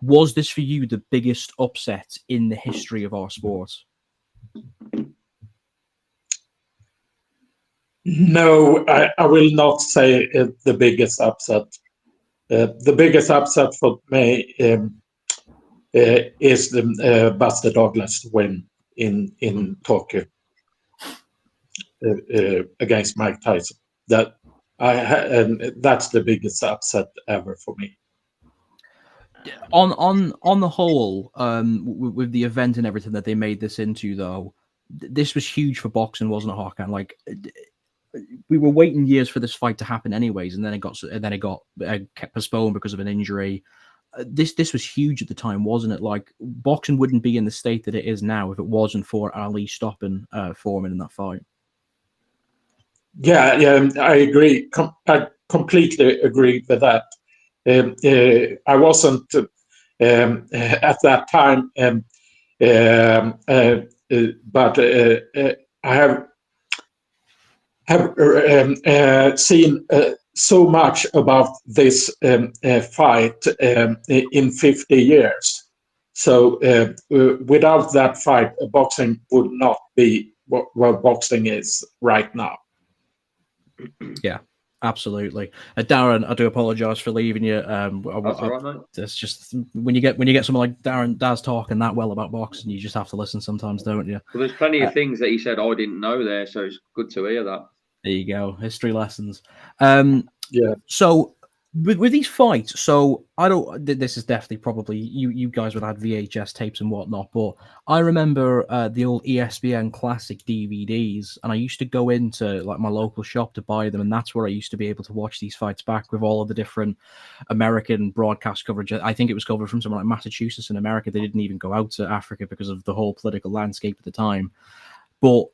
Was this for you the biggest upset in the history of our sport? No, I will not say the biggest upset. The biggest upset for me is the Buster Douglas win in Tokyo against Mike Tyson. That's the biggest upset ever for me. On the whole, with the event and everything that they made this into, though, this was huge for boxing, wasn't it, Hakan? Like, we were waiting years for this fight to happen, anyways, and then it got kept postponed because of an injury. This was huge at the time, wasn't it? Like, boxing wouldn't be in the state that it is now if it wasn't for Ali stopping Foreman in that fight. Yeah, I agree. I completely agree with that. I wasn't at that time, but I have seen so much about this fight in 50 years. So without that fight, boxing would not be what boxing is right now. Yeah, absolutely. Darren, I do apologise for leaving you. That's all right, mate. It's just when you get someone like Daz talking that well about boxing, you just have to listen sometimes, don't you? Well, there's plenty of things that he said I didn't know there, so it's good to hear that. There you go, history lessons. Yeah. So with these fights, so I don't. This is definitely probably you guys would have had VHS tapes and whatnot, but I remember the old ESPN classic DVDs, and I used to go into like my local shop to buy them, and that's where I used to be able to watch these fights back with all of the different American broadcast coverage. I think it was covered from somewhere like Massachusetts in America. They didn't even go out to Africa because of the whole political landscape at the time, but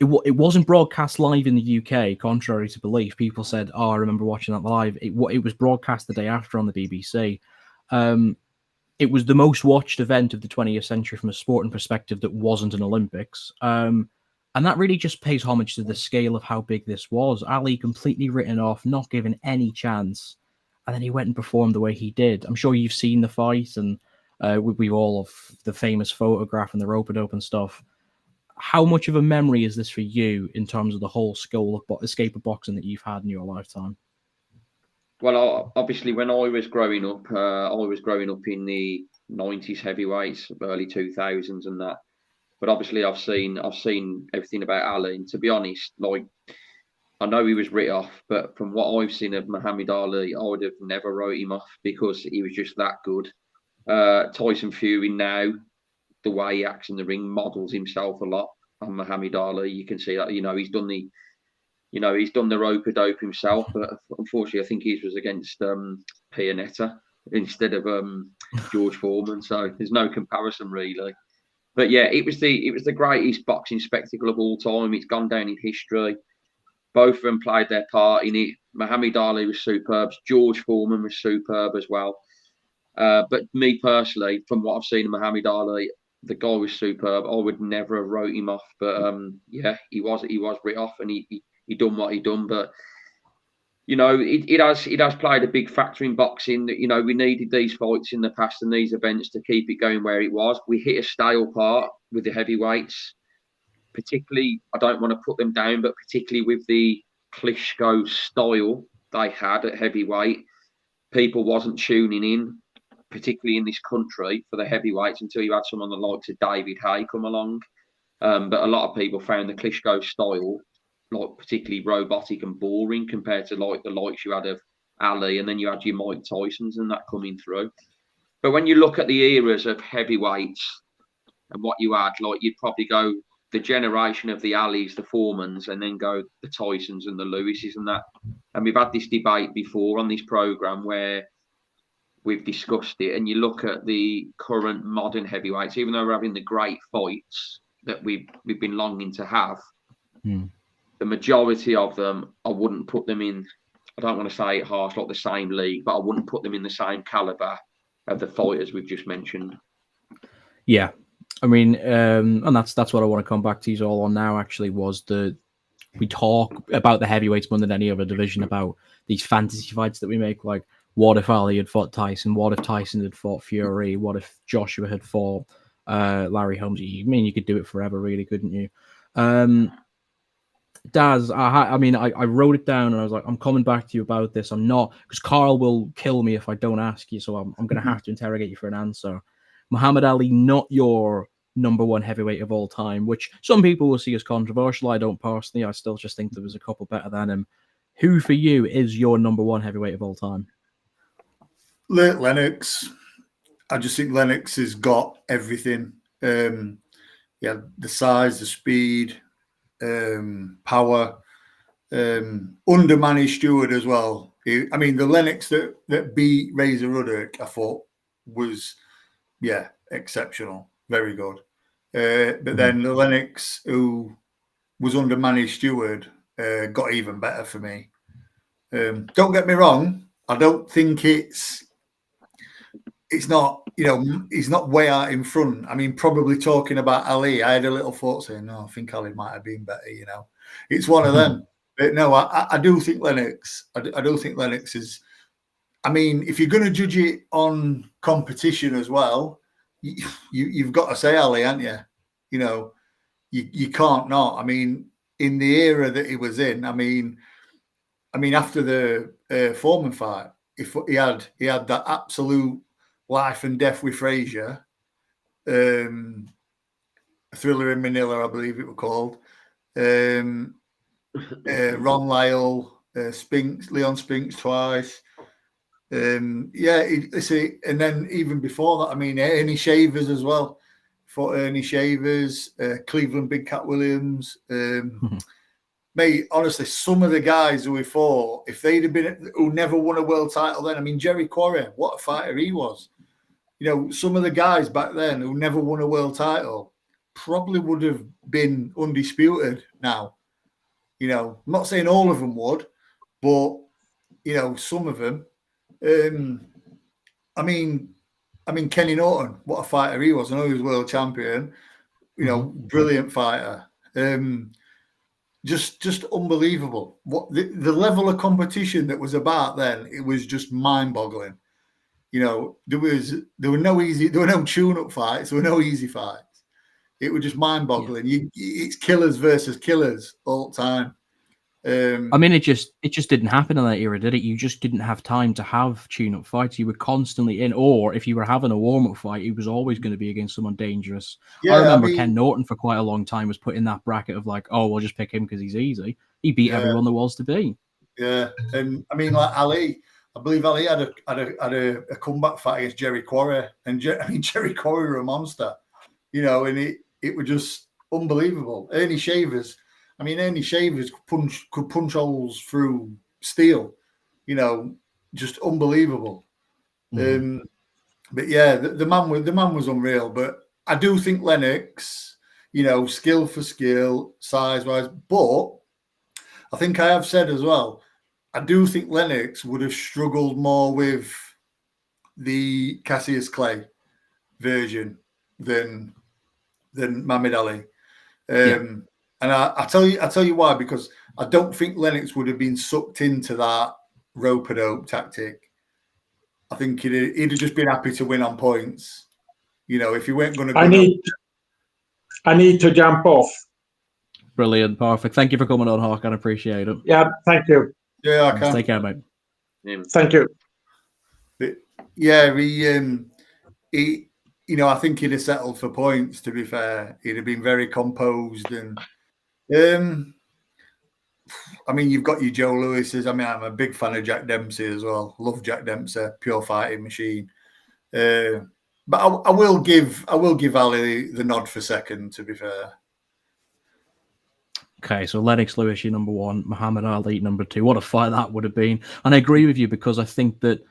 it wasn't broadcast live in the UK, contrary to belief. People said, "Oh, I remember watching that live." It was broadcast the day after on the BBC. It was the most watched event of the 20th century from a sporting perspective that wasn't an Olympics. And that really just pays homage to the scale of how big this was. Ali completely written off, not given any chance. And then he went and performed the way he did. I'm sure you've seen the fight, and we all have the famous photograph and the rope-a-dope and stuff. How much of a memory is this for you in terms of the whole escape of boxing that you've had in your lifetime? Well, obviously, when I was growing up in the 90s heavyweights, early 2000s, and that. But obviously, I've seen everything about Ali. And to be honest, like, I know he was written off, but from what I've seen of Muhammad Ali, I would have never wrote him off because he was just that good. Tyson Fury now, the way he acts in the ring, models himself a lot on Muhammad Ali. You can see that, he's done the rope-a-dope himself, but unfortunately, I think his was against Pianetta instead of George Foreman. So there's no comparison really. But yeah, it was the greatest boxing spectacle of all time. It's gone down in history. Both of them played their part in it. Muhammad Ali was superb. George Foreman was superb as well. But me personally, from what I've seen of Muhammad Ali, the guy was superb. I would never have wrote him off, but yeah, he was writ off, and he done what he done. But it has played a big factor in boxing that we needed these fights in the past and these events to keep it going where it was. We hit a stale part with the heavyweights, particularly. I don't want to put them down, but particularly with the Klitschko style they had at heavyweight, people wasn't tuning in, particularly in this country, for the heavyweights until you had someone the likes of David Haye come along. But a lot of people found the Klitschko style like particularly robotic and boring compared to like the likes you had of Ali, and then you had your Mike Tysons and that coming through. But when you look at the eras of heavyweights and what you had, like you'd probably go the generation of the Alis, the Foremans, and then go the Tysons and the Lewises and that. And we've had this debate before on this program where we've discussed it, and you look at the current modern heavyweights, even though we're having the great fights that we've been longing to have, the majority of them, I wouldn't put them in, I don't want to say it harsh, like the same league, but I wouldn't put them in the same caliber of the fighters we've just mentioned. Yeah. I mean, and that's what I want to come back to you all on now, actually, was we talk about the heavyweights more than any other division, about these fantasy fights that we make, like, what if Ali had fought Tyson? What if Tyson had fought Fury? What if Joshua had fought Larry Holmes? I mean, you could do it forever, really, couldn't you? Daz, I wrote it down and I was like, I'm coming back to you about this. I'm not, because Carl will kill me if I don't ask you, so I'm going to have to interrogate you for an answer. Muhammad Ali, not your number one heavyweight of all time, which some people will see as controversial. I don't personally. I still just think there was a couple better than him. Who for you is your number one heavyweight of all time? Lennox. I just think Lennox has got everything. The size, the speed, power, under Manny Stewart as well. The Lennox that beat Razor Ruddock, I thought was, exceptional, very good. But then the Lennox who was under Manny Stewart got even better for me. Don't get me wrong, I don't think it's not, he's not way out in front. I mean, probably talking about Ali, I had a little thought saying, no, I think Ali might have been better, It's one of them. But no, I do think Lennox, I do think Lennox is, I mean, if you're going to judge it on competition as well, you've got to say Ali, haven't you? You can't not. I mean, in the era that he was in, I mean, after the Foreman fight, if he had that absolute life and death with Frazier, Thriller in Manila, I believe it was called. Ron Lyle, Leon Spinks twice. And then even before that, I mean, Ernie Shavers as well. For Ernie Shavers, Cleveland Big Cat Williams. Mate, honestly, some of the guys who we fought, if they'd have been, who never won a world title then, I mean, Jerry Quarry, what a fighter he was. Some of the guys back then who never won a world title probably would have been undisputed now. I'm not saying all of them would, but, some of them. I mean, Kenny Norton, what a fighter he was. I know he was world champion, brilliant fighter. Just unbelievable. What the level of competition that was about then, it was just mind-boggling. There were no tune-up fights, there were no easy fights. It was just mind-boggling. Yeah. It's killers versus killers all the time. It just didn't happen in that era, did it? You just didn't have time to have tune-up fights. You were constantly in, or if you were having a warm-up fight, it was always going to be against someone dangerous. Yeah, I remember Ken Norton for quite a long time was put in that bracket of like, oh, we'll just pick him because he's easy. He beat everyone there was to beat. Yeah, and I mean, like Ali, I believe Ali had a comeback fight against Jerry Quarry, and Jerry Quarry was a monster, and it was just unbelievable. Ernie Shavers. I mean, Ernie Shavers could punch holes through steel, just unbelievable. But yeah, the man was unreal. But I do think Lennox, skill for skill, size wise. But I think I have said as well, I do think Lennox would have struggled more with the Cassius Clay version than Muhammad Ali. And I tell you why, because I don't think Lennox would have been sucked into that rope-a-dope tactic. I think he'd have just been happy to win on points. If he weren't going to. I need to jump off. Brilliant, perfect. Thank you for coming on, Hawk. I appreciate it. Yeah, thank you. Yeah, I can. Take care, mate. Thank you. But yeah, he. I think he'd have settled for points, to be fair. He'd have been very composed. And I mean, you've got your Joe Lewis's. I mean, I'm a big fan of Jack Dempsey as well. Love Jack Dempsey, pure fighting machine. But I will give Ali the nod for second, to be fair. Okay, so Lennox Lewis, your number one, Muhammad Ali, number two. What a fight that would have been. And I agree with you, because I think that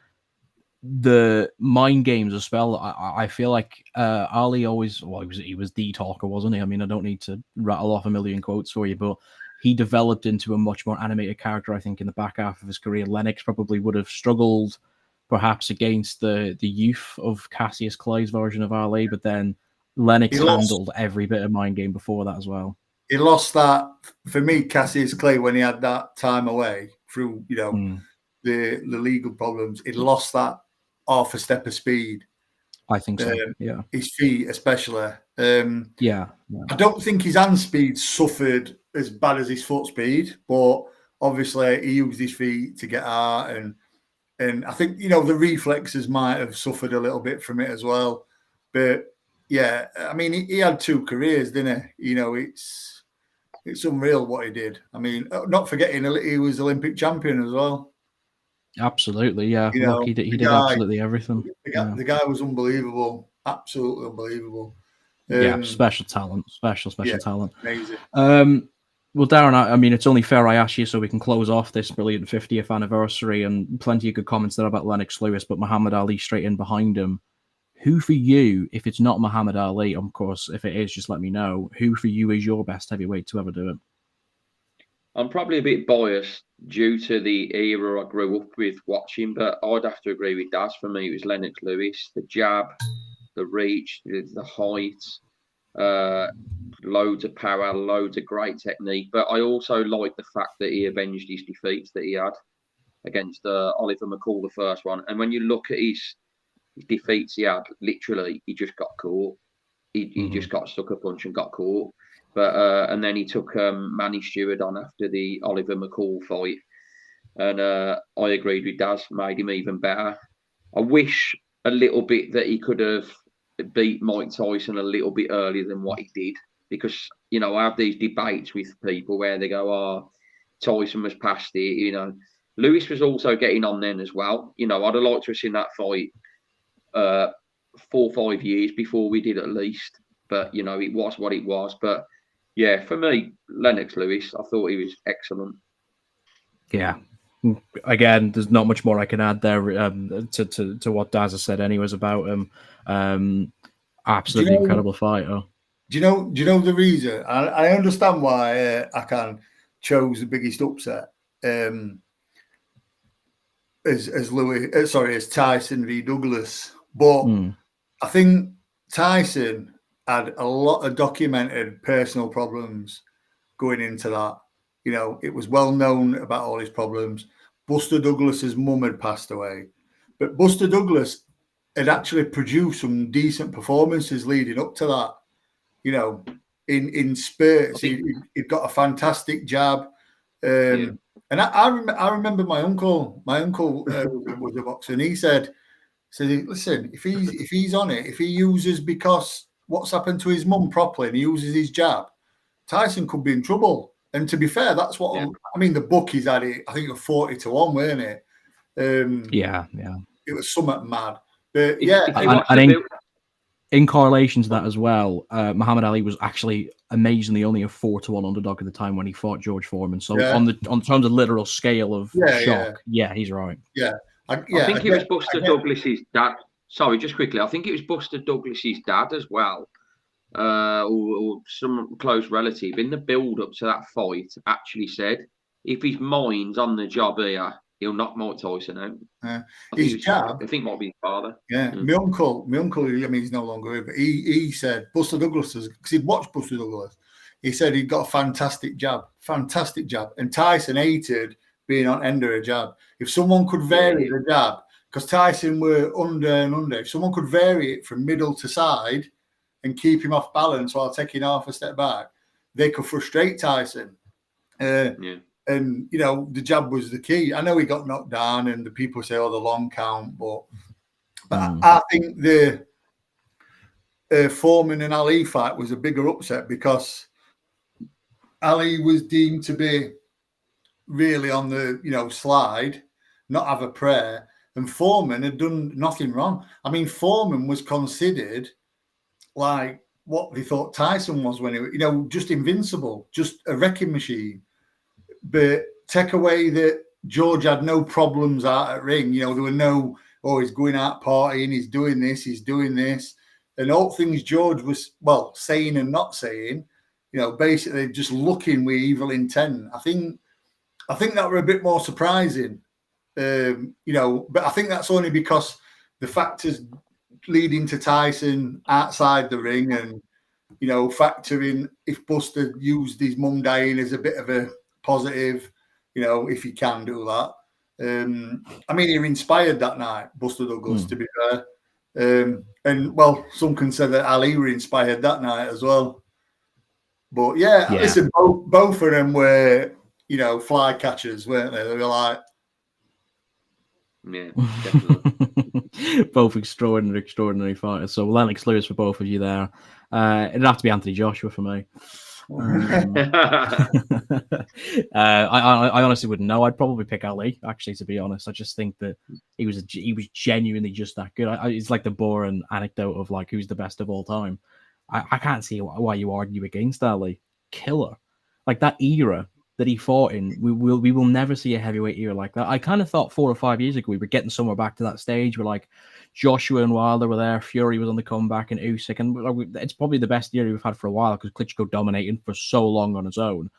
the mind games as well, I feel like Ali always, well, he was the talker, wasn't he? I mean, I don't need to rattle off a million quotes for you, but he developed into a much more animated character, I think, in the back half of his career. Lennox probably would have struggled perhaps against the youth of Cassius Clay's version of Ali, but then Lennox handled every bit of mind game before that as well. He lost that, for me, Cassius Clay, when he had that time away through, the legal problems. He lost that half a step of speed. I think so, yeah. His feet especially. Yeah. I don't think his hand speed suffered as bad as his foot speed, but obviously he used his feet to get out, and I think, the reflexes might have suffered a little bit from it as well. But yeah, I mean, he had two careers, didn't he? It's unreal what he did. I mean, not forgetting he was Olympic champion as well. Absolutely, yeah. Look, he did absolutely everything. The guy was unbelievable, absolutely unbelievable. Special talent, special talent. Amazing. Well, Darren, I mean, it's only fair I ask you so we can close off this brilliant 50th anniversary, and plenty of good comments there about Lennox Lewis, but Muhammad Ali straight in behind him. Who for you, if it's not Muhammad Ali, of course, if it is, just let me know, who for you is your best heavyweight to ever do it? I'm probably a bit biased due to the era I grew up with watching, but I'd have to agree with Daz. For me, it was Lennox Lewis. The jab, the reach, the height, loads of power, loads of great technique. But I also like the fact that he avenged his defeats that he had against Oliver McCall, the first one. And when you look at his defeats he had, literally, he just got caught. He just got stuck a punch and got caught. But and then he took Manny Stewart on after the Oliver McCall fight, and I agreed with Daz, made him even better. I wish a little bit that he could have beat Mike Tyson a little bit earlier than what he did, because I have these debates with people where they go, "Oh, Tyson was past it." Lewis was also getting on then as well. I'd have liked to have seen that fight 4 or 5 years before we did at least. But it was what it was. But yeah, for me, Lennox Lewis, I thought he was excellent. Yeah. Again, there's not much more I can add there to what Daz has said anyways about him. Absolutely incredible fighter. Do you know the reason? I understand why Akan chose the biggest upset as Tyson v Douglas. But I think Tyson had a lot of documented personal problems going into that. It was well known about all his problems. Buster Douglas's mum had passed away, but Buster Douglas had actually produced some decent performances leading up to that. In spurts, he'd got a fantastic jab. And I remember my uncle. My uncle was a boxer, and he said, "Listen, if he's on it, if he uses because what's happened to his mum properly, and he uses his jab, Tyson could be in trouble." And to be fair, that's what I mean. The bookies had it. I think it was 40-1, weren't it? It was somewhat mad. But in correlation to that as well, Muhammad Ali was actually amazingly only a 4-1 underdog at the time when he fought George Foreman. So on terms of literal scale of shock, he's right. I think it was Buster Douglas's dad. Sorry, just quickly. I think it was Buster Douglas's dad as well, or some close relative in the build-up to that fight actually said, if his mind's on the job here, he'll knock Mike Tyson out. His jab, I think might be his father. Yeah, my uncle. I mean, he's no longer here, but he said Buster Douglas, because he'd watched Buster Douglas. He said he'd got a fantastic jab, and Tyson hated being on end of a jab. If someone could vary the jab, because Tyson were under and under, if someone could vary it from middle to side and keep him off balance while taking half a step back, they could frustrate Tyson. And, the jab was the key. I know he got knocked down and the people say, the long count, but I think the Foreman and Ali fight was a bigger upset because Ali was deemed to be really on the, slide, not have a prayer. And Foreman had done nothing wrong. I mean, Foreman was considered like what they thought Tyson was when he, just invincible, just a wrecking machine. But take away that George had no problems out at ring. There were no, he's going out partying, he's doing this. And all things George was, saying and not saying, basically just looking with evil intent. I think that were a bit more surprising. But I think that's only because the factors leading to Tyson outside the ring and, factoring if Buster used his mum dying as a bit of a positive, if he can do that. I mean, he were inspired that night, Buster Douglas, to be fair. And some can say that Ali were inspired that night as well. But yeah. Listen, both of them were, fly catchers, weren't they? They were like, yeah, definitely. Both extraordinary fighters. So Lennox Lewis for both of you there. It'd have to be Anthony Joshua for me. I honestly wouldn't know. I'd probably pick Ali, actually, to be honest. I just think that he was genuinely just that good. It's like the boring anecdote of like who's the best of all time. I can't see why you argue against Ali. Killer, like that era that he fought in. We will never see a heavyweight era like that. I kind of thought 4 or 5 years ago we were getting somewhere back to that stage where like Joshua and Wilder were there, Fury was on the comeback, and Usyk, and it's probably the best year we've had for a while because Klitschko dominated for so long on his own.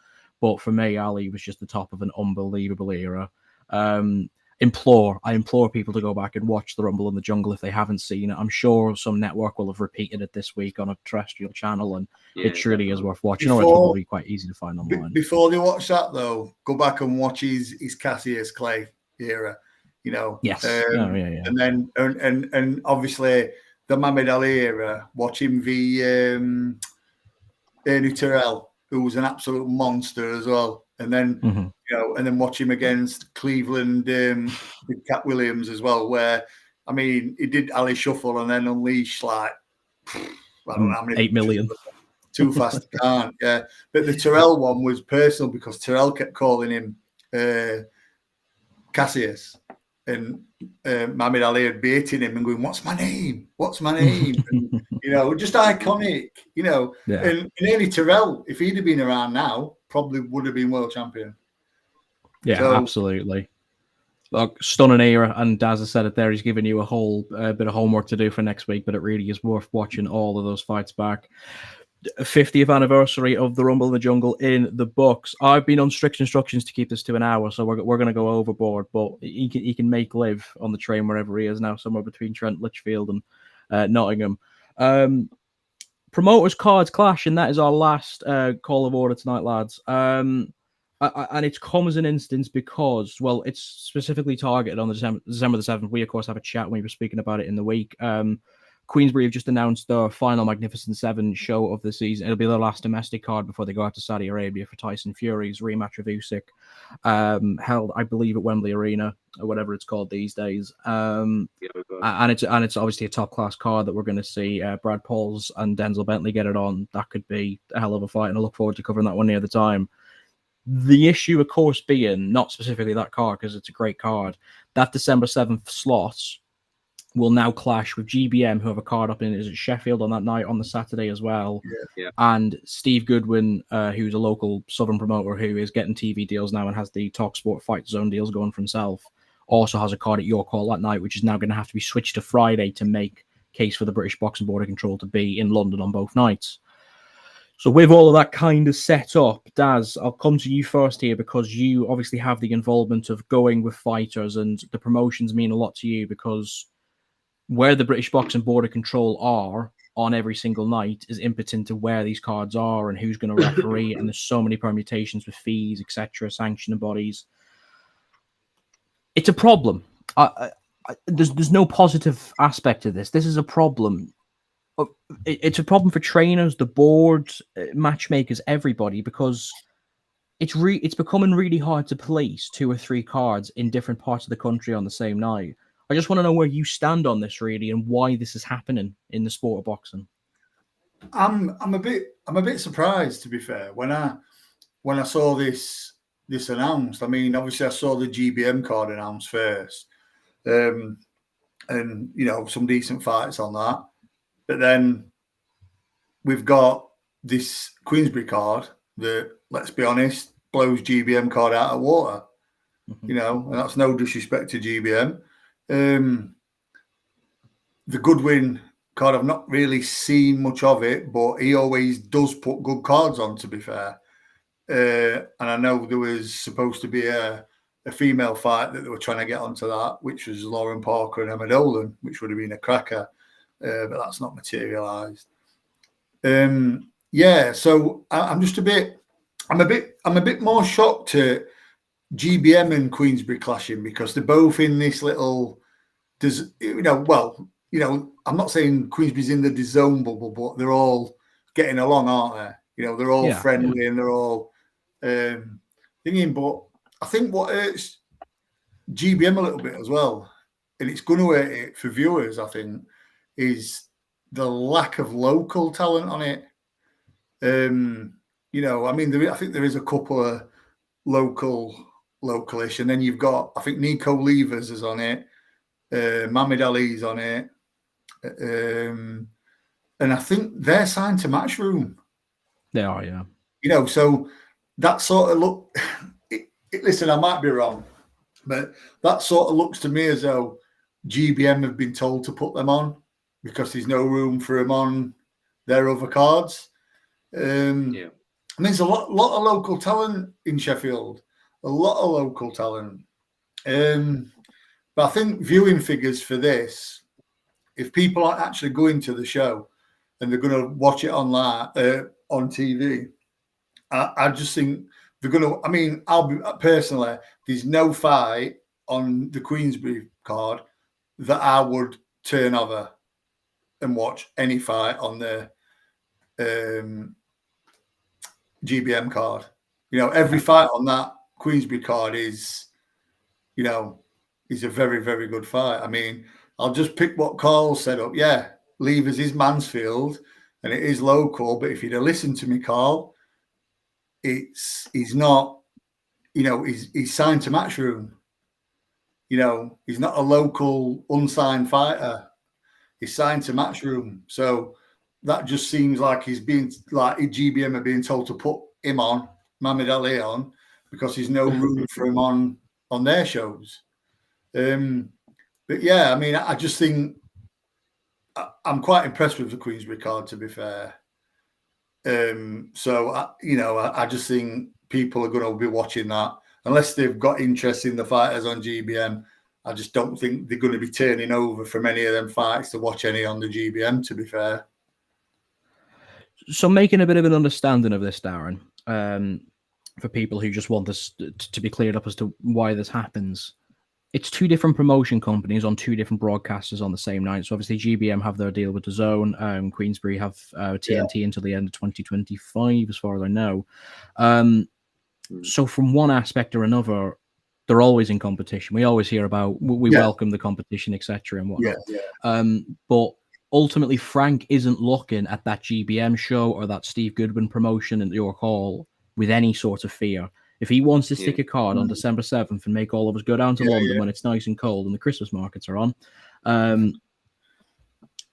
But for me, Ali was just the top of an unbelievable era. I implore people to go back and watch the Rumble in the Jungle if they haven't seen it. I'm sure some network will have repeated it this week on a terrestrial channel, and it truly is worth watching. Or it's probably quite easy to find online. Before they watch that, though, go back and watch his Cassius Clay era. Yes, and then and obviously the Muhammad Ali era. Watch him v Ernie Terrell, who was an absolute monster as well. And then and then watch him against Cleveland with Cat Williams as well, where I mean he did Ali Shuffle and then unleash like I don't know how many 8 million. Too fast, can't. Yeah, but the Terrell one was personal because Terrell kept calling him Cassius, and Muhammad Ali had baiting him and going, "What's my name? What's my name?" And, just iconic. And Ernie Terrell, if he'd have been around now, probably would have been world champion. Yeah, absolutely. Look, stunning era, and Daz has said it there. He's given you a whole bit of homework to do for next week, but it really is worth watching all of those fights back. 50th anniversary of the Rumble in the Jungle in the books. I've been on strict instructions to keep this to an hour, so we're going to go overboard. But he can make live on the train wherever he is now, somewhere between Trent, Lichfield, and Nottingham. Promoters Cards Clash, and that is our last call of order tonight, lads. And it's come as an instance because, well, it's specifically targeted on the December the 7th. We, of course, have a chat when we were speaking about it in the week. Queensbury have just announced their final Magnificent 7 show of the season. It'll be their last domestic card before they go out to Saudi Arabia for Tyson Fury's rematch of Usyk, held, I believe, at Wembley Arena or whatever it's called these days. And it's obviously a top class card that we're going to see Brad Pauls and Denzel Bentley get it on. That could be a hell of a fight, and I look forward to covering that one near the time. The issue, of course, being not specifically that card because it's a great card. That December 7th slot will now clash with GBM, who have a card up in Sheffield on that night on the Saturday as well. Yeah. And Steve Goodwin, who's a local Southern promoter who is getting TV deals now and has the TalkSport Fight Zone deals going for himself, also has a card at York Hall that night, which is now going to have to be switched to Friday to make case for the British Boxing Board of Control to be in London on both nights. So with all of that kind of set up, Daz, I'll come to you first here because you obviously have the involvement of going with fighters, and the promotions mean a lot to you because where the British Boxing Board of Control are on every single night is impotent to where these cards are and who's going to referee, and there's so many permutations with fees, etc., sanctioning bodies. It's a problem. There's no positive aspect to this. This is a problem. It's a problem for trainers, the board, matchmakers, everybody, because it's becoming really hard to place 2 or 3 cards in different parts of the country on the same night. I just want to know where you stand on this, really, and why this is happening in the sport of boxing. I'm a bit surprised, to be fair, when I saw this this announced. I mean, obviously, I saw the GBM card announced first, and you know, some decent fights on that. But then we've got this Queensberry card that, let's be honest, blows GBM card out of water. You know, and that's no disrespect to GBM. The Goodwin card, I've not really seen much of it, but he always does put good cards on, to be fair. And I know there was supposed to be a female fight that they were trying to get onto that, which was Lauren Parker and Emma Dolan, which would have been a cracker, but that's not materialised. Yeah, so I'm just a bit more shocked at GBM and Queensberry clashing, because they're both in this little, I'm not saying Queensberry's in the DAZN bubble, but they're all getting along, aren't they? You know, they're all friendly and they're all thinking. But I think what hurts GBM a little bit as well, and it's going to hurt it for viewers, I think, is the lack of local talent on it. You know, I mean, I think there is a couple of localish, and then you've got, I think Nico Levers is on it, Mohamed Ali's on it, and I think they're signed to Matchroom. They are, yeah. You know, so that sort of look. Listen, I might be wrong, but that sort of looks to me as though GBM have been told to put them on because there's no room for them on their other cards. I mean, there's a lot of local talent in Sheffield. A lot of local talent. But I think viewing figures for this, if people are actually going to the show and they're going to watch it online on TV, I just think they're going to. I mean, I'll be personally, there's no fight on the Queensberry card that I would turn over and watch any fight on the GBM card. You know, every fight on that Queensberry card is a very, very good fight. I mean, I'll just pick what Carl set up. Yeah, Levers is Mansfield and it is local, but if you'd have listened to me, Carl, he's not, he's signed to Matchroom. You know, he's not a local unsigned fighter. He's signed to Matchroom. So that just seems like he's being, like GBM are being told to put him on, Mohamed Ali on, because there's no room for him on their shows. But yeah, I mean, I just think I'm quite impressed with the Queensberry card, to be fair. So I just think people are going to be watching that unless they've got interest in the fighters on GBM. I just don't think they're going to be turning over from any of them fights to watch any on the GBM, to be fair. So making a bit of an understanding of this, Darren, for people who just want this to be cleared up as to why this happens. It's two different promotion companies on two different broadcasters on the same night. So obviously GBM have their deal with DAZN. Queensberry have TNT until the end of 2025, as far as I know. So from one aspect or another, they're always in competition. We always hear about, we welcome the competition, etc. and whatnot. But ultimately, Frank isn't looking at that GBM show or that Steve Goodwin promotion at York Hall with any sort of fear. If he wants to stick a card on December 7th and make all of us go down to London when it's nice and cold and the Christmas markets are on,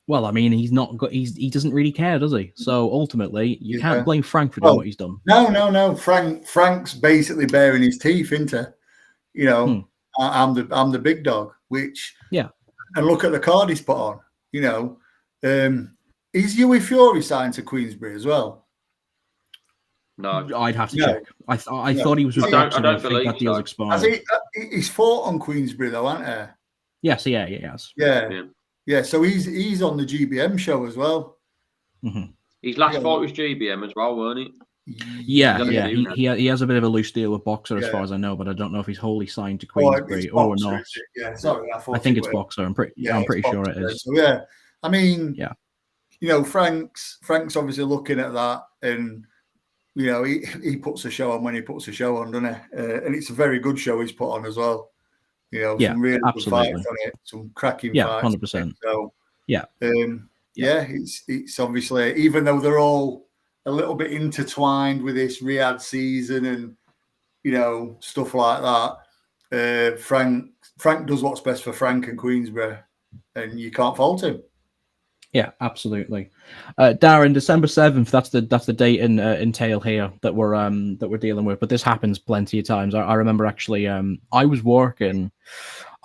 well, I mean, he doesn't really care, does he? So ultimately, you can't blame Frank for doing what he's done. No. Frank's basically baring his teeth, isn't he? You know, I'm the big dog. And look at the card he's put on. You know, is Huey Fury signed to Queensberry as well? No, I'd have to check. I thought he was with Jackson. I think that deal's expired. He's fought on Queensberry though, hasn't he? Yes, yeah, he has. Yeah. So he's on the GBM show as well. His last fight was GBM as well, weren't it? Yeah. He has a bit of a loose deal with Boxer, as far as I know, but I don't know if he's wholly signed to Queensberry or not. Yeah, sorry, I think it's Boxer. I'm pretty sure it is. So yeah, I mean, you know, Frank's obviously looking at that, and you know, he puts a show on when he puts a show on, doesn't he? And it's a very good show he's put on as well. You know, some really good fights on it, some cracking fights. 100%. So it's obviously, even though they're all a little bit intertwined with this Riyadh season, and stuff like that. Frank does what's best for Frank and Queensberry, and you can't fault him. Yeah, absolutely. Darren, December 7th. That's the date in tail here that we're dealing with. But this happens plenty of times. I remember actually. I was working.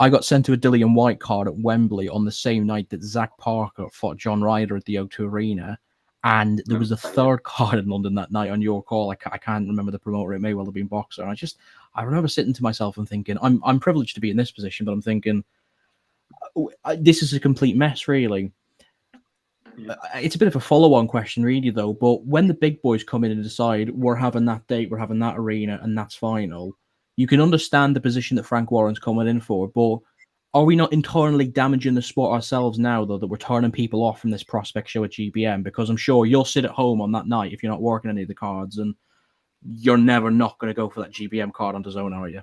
I got sent to a Dillian White card at Wembley on the same night that Zach Parker fought John Ryder at the O2 Arena, and there was a third card in London that night on your call. I can't remember the promoter. It may well have been Boxer. And I remember sitting to myself and thinking, I'm privileged to be in this position, but I'm thinking, this is a complete mess, really. It's a bit of a follow-on question, really, though. But when the big boys come in and decide we're having that date, we're having that arena, and that's final, you can understand the position that Frank Warren's coming in for. But are we not internally damaging the sport ourselves now, though, that we're turning people off from this prospect show at GBM? Because I'm sure you'll sit at home on that night if you're not working any of the cards, and you're never not going to go for that GBM card on DAZN, are you?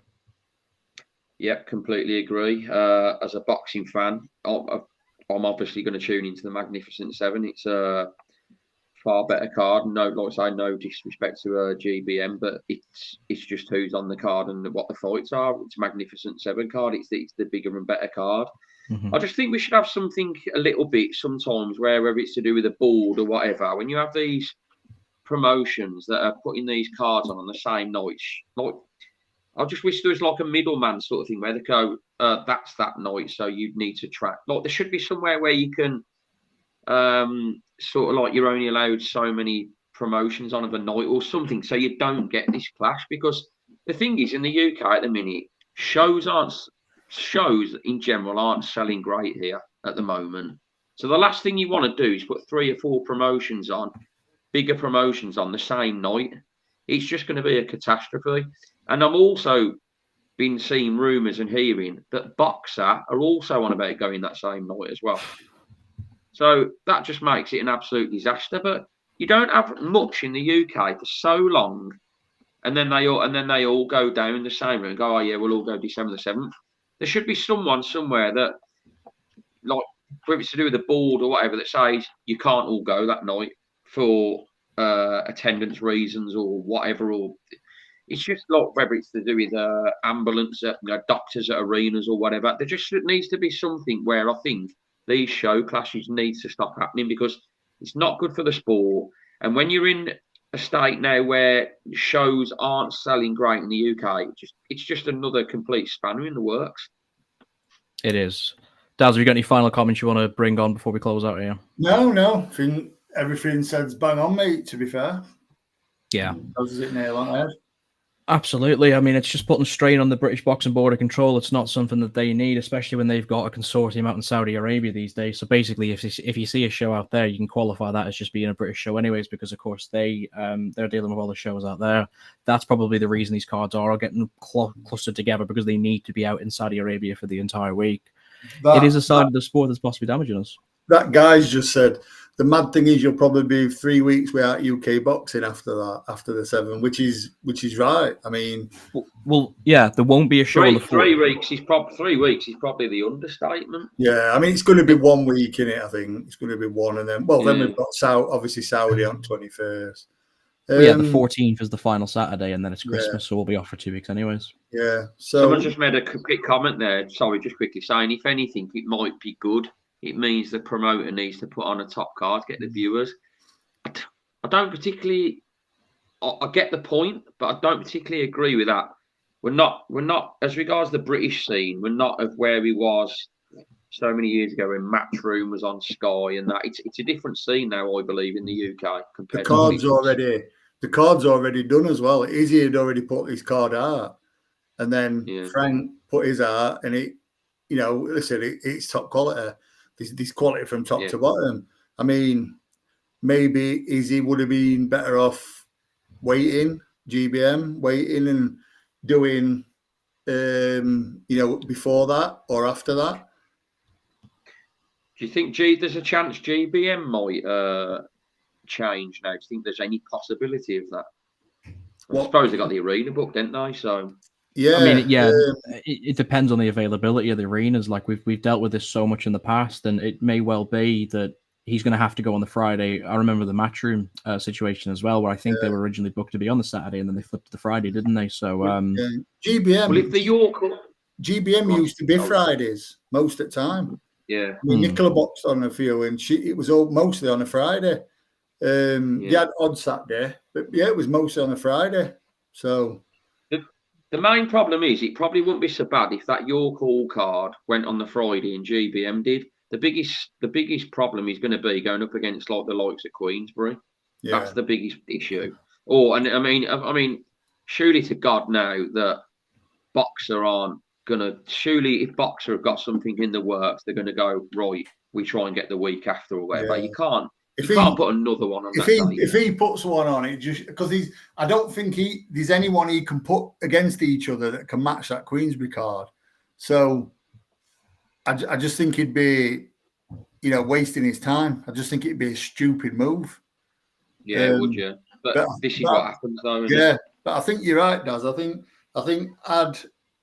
Yep, completely agree. As a boxing fan, I'm obviously going to tune into the Magnificent Seven. It's a far better card. No, like I say, no disrespect to GBM, but it's just who's on the card and what the fights are. It's a Magnificent Seven card. It's the bigger and better card. Mm-hmm. I just think we should have something a little bit sometimes, whether it's to do with a board or whatever. When you have these promotions that are putting these cards on the same night, like I just wish there was like a middleman sort of thing where they go, that's that night, so you'd need to track. Like there should be somewhere where you can sort of like you're only allowed so many promotions on of a night or something, so you don't get this clash. Because the thing is, in the UK at the minute, shows in general aren't selling great here at the moment. So the last thing you want to do is put 3 or 4 promotions on, bigger promotions on the same night. It's just going to be a catastrophe. And I'm also been seeing rumours and hearing that Boxer are also on about going that same night as well. So that just makes it an absolute disaster. But you don't have much in the UK for so long, and then they all go down the same and go, oh yeah, we'll all go December the 7th. There should be someone somewhere that, like, whether it's to do with the board or whatever, that says you can't all go that night for attendance reasons or whatever. Or it's just like whether it's to do with ambulance, doctors at arenas or whatever. There just needs to be something where I think these show clashes needs to stop happening, because it's not good for the sport. And when you're in a state now where shows aren't selling great in the UK, it's just another complete spanner in the works. It is. Daz, have you got any final comments you want to bring on before we close out here? No. I think everything said's bang on, mate, to be fair. Yeah. Does it nail on the head? Absolutely. I mean, it's just putting strain on the British Boxing Board of Control. It's not something that they need, especially when they've got a consortium out in Saudi Arabia these days. So basically, if you see a show out there, you can qualify that as just being a British show anyways, because of course they're dealing with all the shows out there. That's probably the reason these cards are getting clustered together, because they need to be out in Saudi Arabia for the entire week. It is a side of the sport that's possibly damaging us. That guy's just said, the mad thing is you'll probably be 3 weeks without UK boxing after the 7, which is right. I mean, well, yeah, there won't be a show. 3 weeks is probably 3 weeks is probably the understatement. Yeah, I mean, it's going to be 1 week in it. I think it's going to be one, and then then we've got Saudi on 21st. The 14th is the final Saturday, and then it's Christmas, so we'll be off for 2 weeks anyways. Yeah. So someone just made a quick comment there. Sorry, just quickly saying, if anything, it might be good. It means the promoter needs to put on a top card, get the viewers. I don't particularly. I get the point, but I don't particularly agree with that. We're not as regards the British scene. We're not of where we was so many years ago when Matchroom was on Sky and that. It's a different scene now, I believe, in the UK compared to the card's already done as well. Izzy had already put his card out, and then Frank put his out, and it, listen, it's top quality. This quality from top to bottom. I mean, maybe Izzy would have been better off waiting and doing, before that or after that. Do you think there's a chance GBM might change now? Do you think there's any possibility of that? I suppose they got the arena booked, didn't they? So yeah, I mean, it depends on the availability of the arenas. Like we've dealt with this so much in the past, and it may well be that he's going to have to go on the Friday. I remember the Matchroom situation as well, where I think they were originally booked to be on the Saturday, and then they flipped to the Friday, didn't they? So GBM. Well, if the York GBM used to be Fridays most of the time. Yeah. I mean, Nicola boxed on a few, and it was all mostly on a Friday. They had odd Saturday, but yeah, it was mostly on a Friday. So the main problem is it probably wouldn't be so bad if that York Hall card went on the Friday and GBM did. The biggest problem is going to be going up against like the likes of Queensbury. Yeah. That's the biggest issue. And I mean, surely to God now that Boxer aren't gonna. Surely if Boxer have got something in the works, they're going to go right. We try and get the week after or whatever. Yeah. You can't put another one on. If he puts one on, it just because I don't think there's anyone he can put against each other that can match that Queensbury card. So I just think he'd be, wasting his time. I just think it'd be a stupid move. Yeah, would you? But this is what happens, though. Isn't but I think you're right, Daz. I think had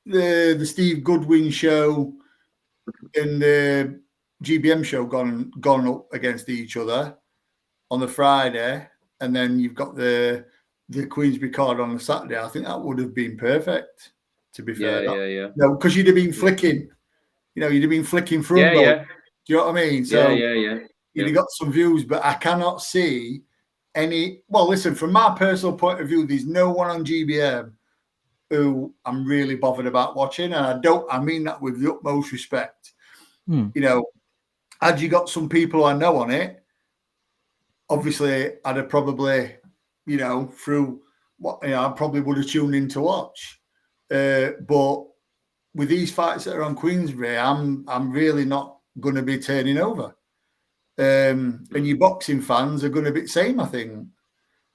the Steve Goodwin show and the GBM show gone up against each other on the Friday, and then you've got the Queensbury card on the Saturday, I think that would have been perfect, to be fair. Yeah. No, because you'd have been flicking, you'd have been flicking through. Yeah. Do you know what I mean? So yeah. You'd have got some views, but I cannot see any. Well, listen, from my personal point of view, there's no one on GBM who I'm really bothered about watching, and I mean that with the utmost respect. Had you got some people I know on it, obviously I'd have probably, through what I probably would have tuned in to watch. But with these fights that are on Queensbury, I'm really not going to be turning over. And your boxing fans are going to be the same. I think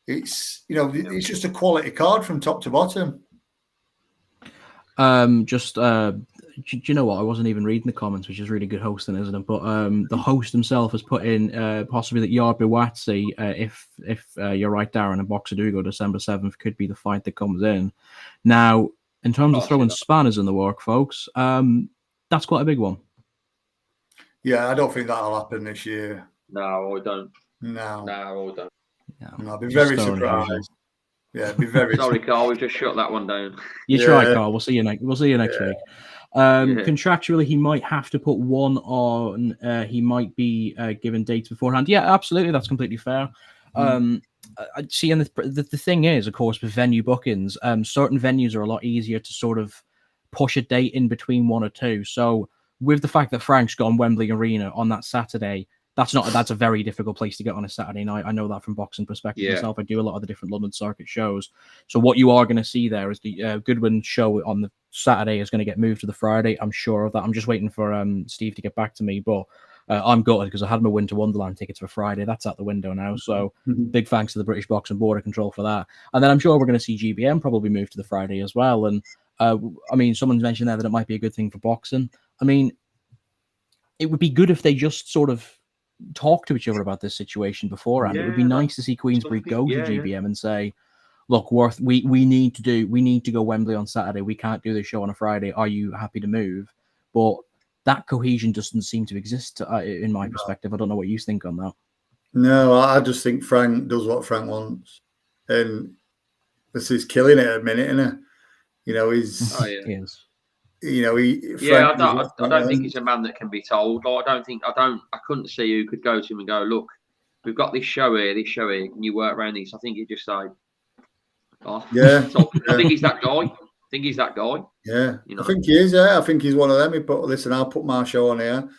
it's it's just a quality card from top to bottom. Do you know what? I wasn't even reading the comments, which is really good hosting, isn't it? But the host himself has put in possibly that Yard Biwatsi, if you're right, Darren, and Boxer do go December 7th, could be the fight that comes in. Now, in terms of throwing spanners in the work, folks, that's quite a big one. Yeah, I don't think that'll happen this year. No, I don't. No, I don't. No, I'd be very surprised. Yeah, it'd be very. Sorry, Carl, we've just shut that one down. You try, Carl. We'll see you next week. Contractually, he might have to put one on. He might be given dates beforehand. Yeah, absolutely, that's completely fair. See, and the thing is, of course, with venue bookings, certain venues are a lot easier to sort of push a date in between one or two. So, with the fact that Frank's got on Wembley Arena on that Saturday, that's a very difficult place to get on a Saturday night. I know that from boxing perspective myself. I do a lot of the different London circuit shows. So what you are going to see there is the Goodwin show on the Saturday is going to get moved to the Friday. I'm sure of that. I'm just waiting for Steve to get back to me, but I'm gutted because I had my Winter Wonderland tickets for Friday. That's out the window now. So big thanks to the British Boxing Border Control for that. And then I'm sure we're going to see GBM probably move to the Friday as well. And I mean, someone's mentioned there that it might be a good thing for boxing. I mean, it would be good if they just sort of talk to each other about this situation beforehand. It would be nice to see Queensbury go to GBM and say, look, Worth, we need to go Wembley on Saturday. We can't do the show on a Friday. Are you happy to move? But that cohesion doesn't seem to exist in my perspective. I don't know what you think on that. No, I just think Frank does what Frank wants. And this is killing it at a minute, isn't it? He's... Oh, yeah. He is. I don't think he's a man that can be told. Like, I couldn't see who could go to him and go, look, we've got this show here, can you work around this? I think he'd just say, I think he's that guy. Yeah, I think he is. I think he's one of them. He put, listen, I'll put my show on here.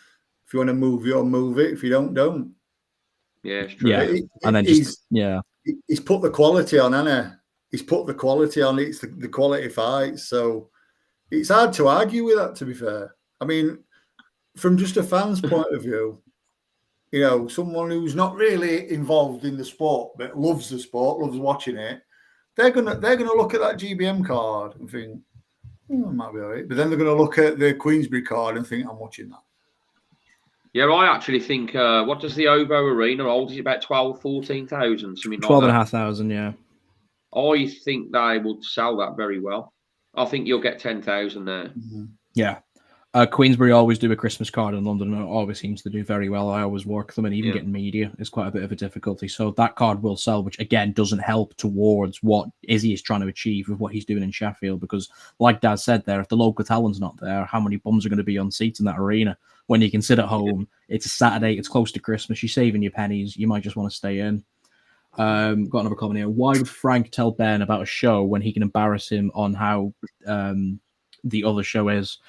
If you want to move it, move it. If you don't. Yeah, it's true. Yeah, and then he's put the quality on, hasn't he? He's put the quality on. It's the quality fights. So it's hard to argue with that, to be fair. I mean, from just a fan's point of view, someone who's not really involved in the sport but loves the sport, loves watching it, they're gonna look at that GBM card and think, it might be all right. But then they're gonna look at the Queensbury card and think, I'm watching that. Yeah, I actually think, what does the OVO Arena hold? Is it about 14,000, something like 12,500, yeah. I think they will sell that very well. I think you'll get 10,000 there. Yeah. Queensbury always do a Christmas card in London, and it always seems to do very well. I always work them, and even getting media is quite a bit of a difficulty. So that card will sell, which again doesn't help towards what Izzy is trying to achieve with what he's doing in Sheffield. Because, like Dad said there, if the local talent's not there, how many bums are going to be on seats in that arena? When you can sit at home, it's a Saturday, it's close to Christmas, you're saving your pennies, you might just want to stay in. Got another comment here. Why would Frank tell Ben about a show when he can embarrass him on how the other show is?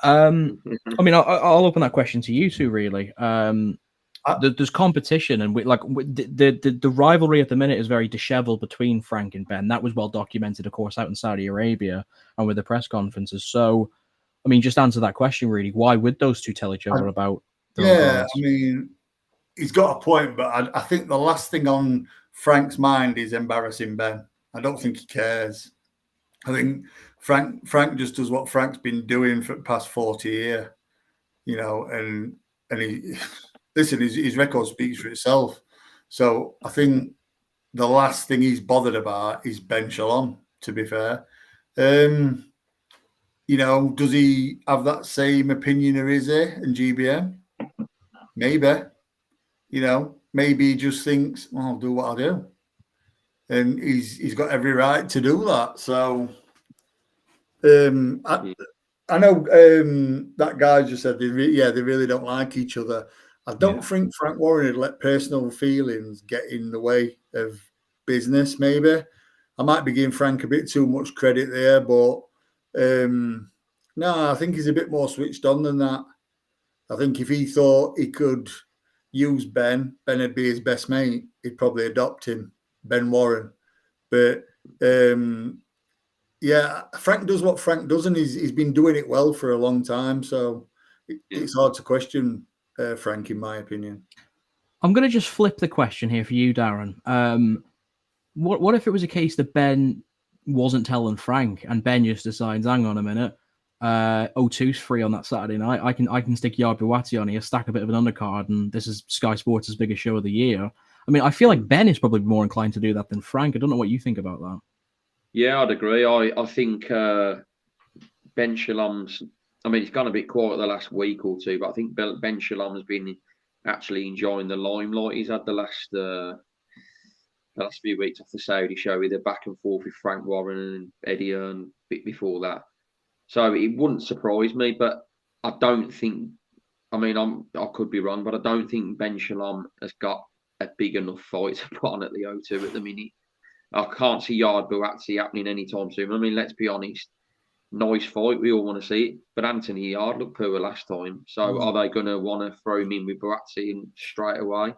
I mean, I'll open that question to you two. Really, there's competition, and the rivalry at the minute is very dishevelled between Frank and Ben. That was well documented, of course, out in Saudi Arabia and with the press conferences. So, I mean, just answer that question. Really, why would those two tell each other about? I mean, he's got a point, but I think the last thing on Frank's mind is embarrassing Ben. I don't think he cares. I think Frank just does what Frank's been doing for the past 40 years, you know, and he listen, his record speaks for itself. So I think the last thing he's bothered about is Ben Shalom, to be fair. You know, does he have that same opinion of Izzy and GBM? Maybe. You know, maybe he just thinks, well, I'll do what I do. And he's got every right to do that. So I know that guy just said they really don't like each other. I don't think Frank Warren would let personal feelings get in the way of business. Maybe I might be giving Frank a bit too much credit there, but no, I think he's a bit more switched on than that. I think if he thought he could use Ben would be his best mate, he'd probably adopt him, Ben Warren. But Frank does what Frank does, and he's been doing it well for a long time. So it's hard to question Frank, in my opinion. I'm going to just flip the question here for you, Darren. What if it was a case that Ben wasn't telling Frank, and Ben just decides, hang on a minute, O2's free on that Saturday night. I can stick Yard Buwati on here, stack a bit of an undercard, and this is Sky Sports' biggest show of the year. I mean, I feel like Ben is probably more inclined to do that than Frank. I don't know what you think about that. Yeah, I'd agree. I think Ben Shalom's, I mean, it's gone a bit quiet the last week or two, but I think Ben Shalom has been actually enjoying the limelight. He's had the last few weeks off the Saudi show with a back and forth with Frank Warren and Eddie Earn a bit before that. So it wouldn't surprise me, but I don't think, I mean, I could be wrong, but I don't think Ben Shalom has got a big enough fight to put on at the O2 at the minute. I can't see Yard Buwati happening anytime soon. I mean, let's be honest, nice fight, we all want to see it, but Anthony Yard looked poor last time. So are they going to want to throw him in with Buwati and straight away?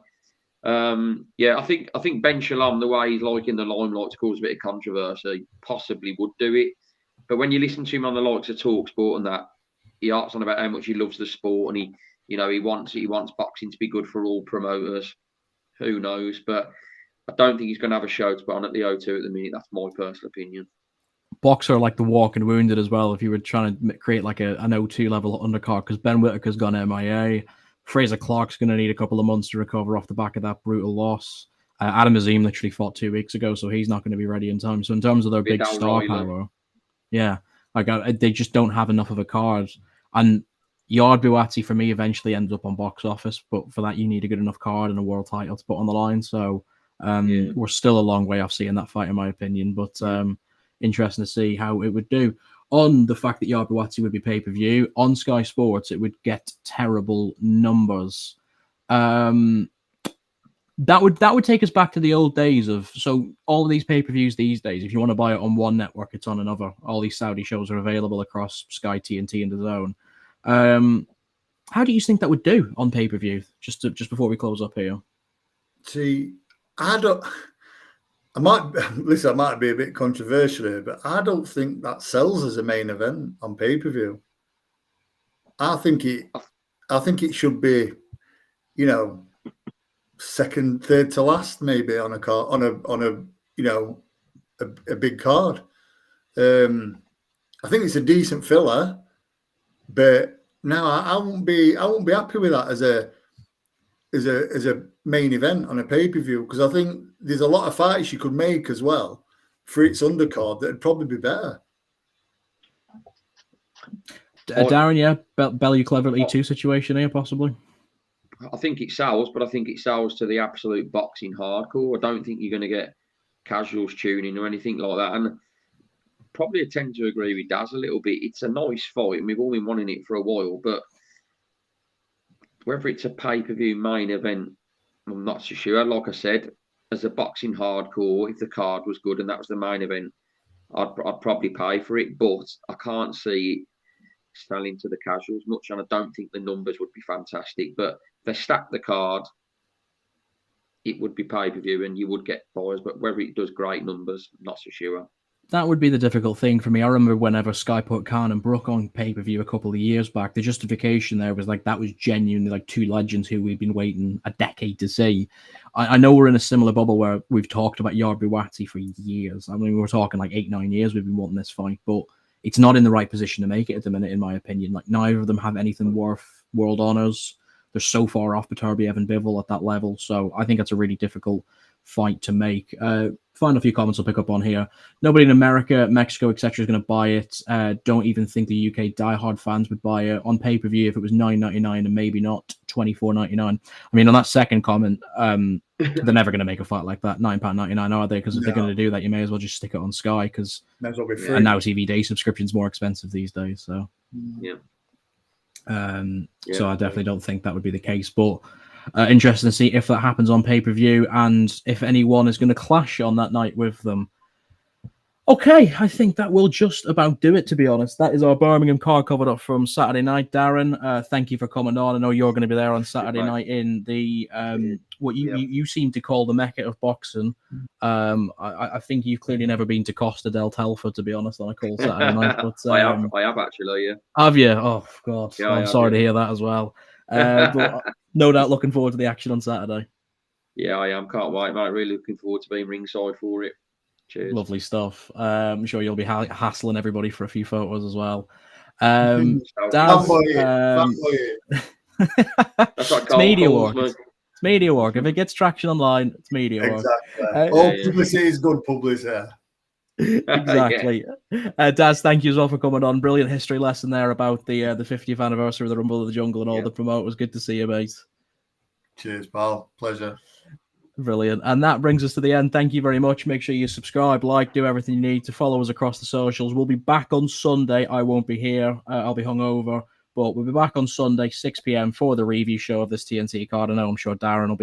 I think Ben Shalom, the way he's like in the limelight to cause a bit of controversy, possibly would do it. But when you listen to him on the likes of TalkSport and that, he harps on about how much he loves the sport, and he wants boxing to be good for all promoters. Who knows? But I don't think he's going to have a show to put on at the O2 at the minute. That's my personal opinion. Boxer like the walking wounded as well. If you were trying to create like an O2 level undercard, because Ben Whittaker's gone MIA. Fraser Clark's going to need a couple of months to recover off the back of that brutal loss. Adam Azim literally fought 2 weeks ago, so he's not going to be ready in time. So in terms of their big star power, they just don't have enough of a card. And Yard Buwati for me eventually ends up on box office, but for that you need a good enough card and a world title to put on the line. So we're still a long way off seeing that fight, in my opinion. But interesting to see how it would do. On the fact that Yard Buwati would be pay-per-view, on Sky Sports, it would get terrible numbers. That would take us back to the old days of, so all of these pay-per-views these days, if you want to buy it on one network, it's on another. All these Saudi shows are available across Sky, TNT, and DAZN. How do you think that would do on pay-per-view? Just before we close up here. See, I might be a bit controversial here, but I don't think that sells as a main event on pay-per-view. I think it should be, second, third to last, maybe on a card, on a big card. I think it's a decent filler, but no, I won't be happy with that as a main event on a pay-per-view, because I think there's a lot of fights you could make as well for its undercard that'd probably be better. Darren, yeah, Bellew Cleverly 2 situation here, possibly. I think it sells, but I think it sells to the absolute boxing hardcore. I don't think you're going to get casuals tuning or anything like that. And probably I tend to agree with Daz a little bit. It's a nice fight, and we've all been wanting it for a while. But whether it's a pay-per-view main event, I'm not so sure. Like I said, as a boxing hardcore, if the card was good and that was the main event, I'd probably pay for it. But I can't see it selling to the casuals much, and I don't think the numbers would be fantastic. But if they stack the card, it would be pay-per-view and you would get buyers. But whether it does great numbers, I'm not so sure. That would be the difficult thing for me. I remember whenever Sky put Khan and Brook on pay-per-view a couple of years back, the justification there was like that was genuinely like two legends who we've been waiting a decade to see. I know we're in a similar bubble where we've talked about Yard Buatsi for years. I mean, we're talking like 8-9 years we've been wanting this fight, but it's not in the right position to make it at the minute, in my opinion. Like, neither of them have anything worth world honors. They're so far off Beterbiev and Bivol at that level. So I think it's a really difficult fight to make. Find a few comments I'll pick up on here. Nobody in America, Mexico, etc. is going to buy it. Don't even think the UK diehard fans would buy it on pay-per-view if it was $9.99 and maybe not $24.99. I mean, on that second comment, they're never going to make a fight like that. £9.99, are they? Because if they're going to do that, you may as well just stick it on Sky, because and now TV Day subscription's more expensive these days. So so I definitely don't think that would be the case. But interesting to see if that happens on pay-per-view and if anyone is going to clash on that night with them. Okay, I think that will just about do it, to be honest. That is our Birmingham card covered up from Saturday night. Darren, thank you for coming on. I know you're going to be there on Saturday night in the what you seem to call the Mecca of boxing. I think you've clearly never been to Costa del Telfa, to be honest, on a cold Saturday night. But I have actually, yeah. Have you? Oh, God. Yeah, I'm sorry to hear that as well. But no doubt looking forward to the action on Saturday. Yeah, I am. Can't wait, mate. Really looking forward to being ringside for it. Cheers. Lovely stuff. I'm sure you'll be hassling everybody for a few photos as well. Daz, That's what it's media work. It's media work. If it gets traction online, it's media work. Exactly. All publicity is good publicity. Exactly. Daz, thank you as well for coming on. Brilliant history lesson there about the 50th anniversary of the Rumble of the Jungle and all the promoters. Good to see you, mate. Cheers, pal. Pleasure. Brilliant. And that brings us to the end. Thank you very much. Make sure you subscribe, like, do everything you need to follow us across the socials. We'll be back on Sunday. I won't be here. I'll be hungover. But we'll be back on Sunday, 6 p.m. for the review show of this TNT card. I know I'm sure Darren will be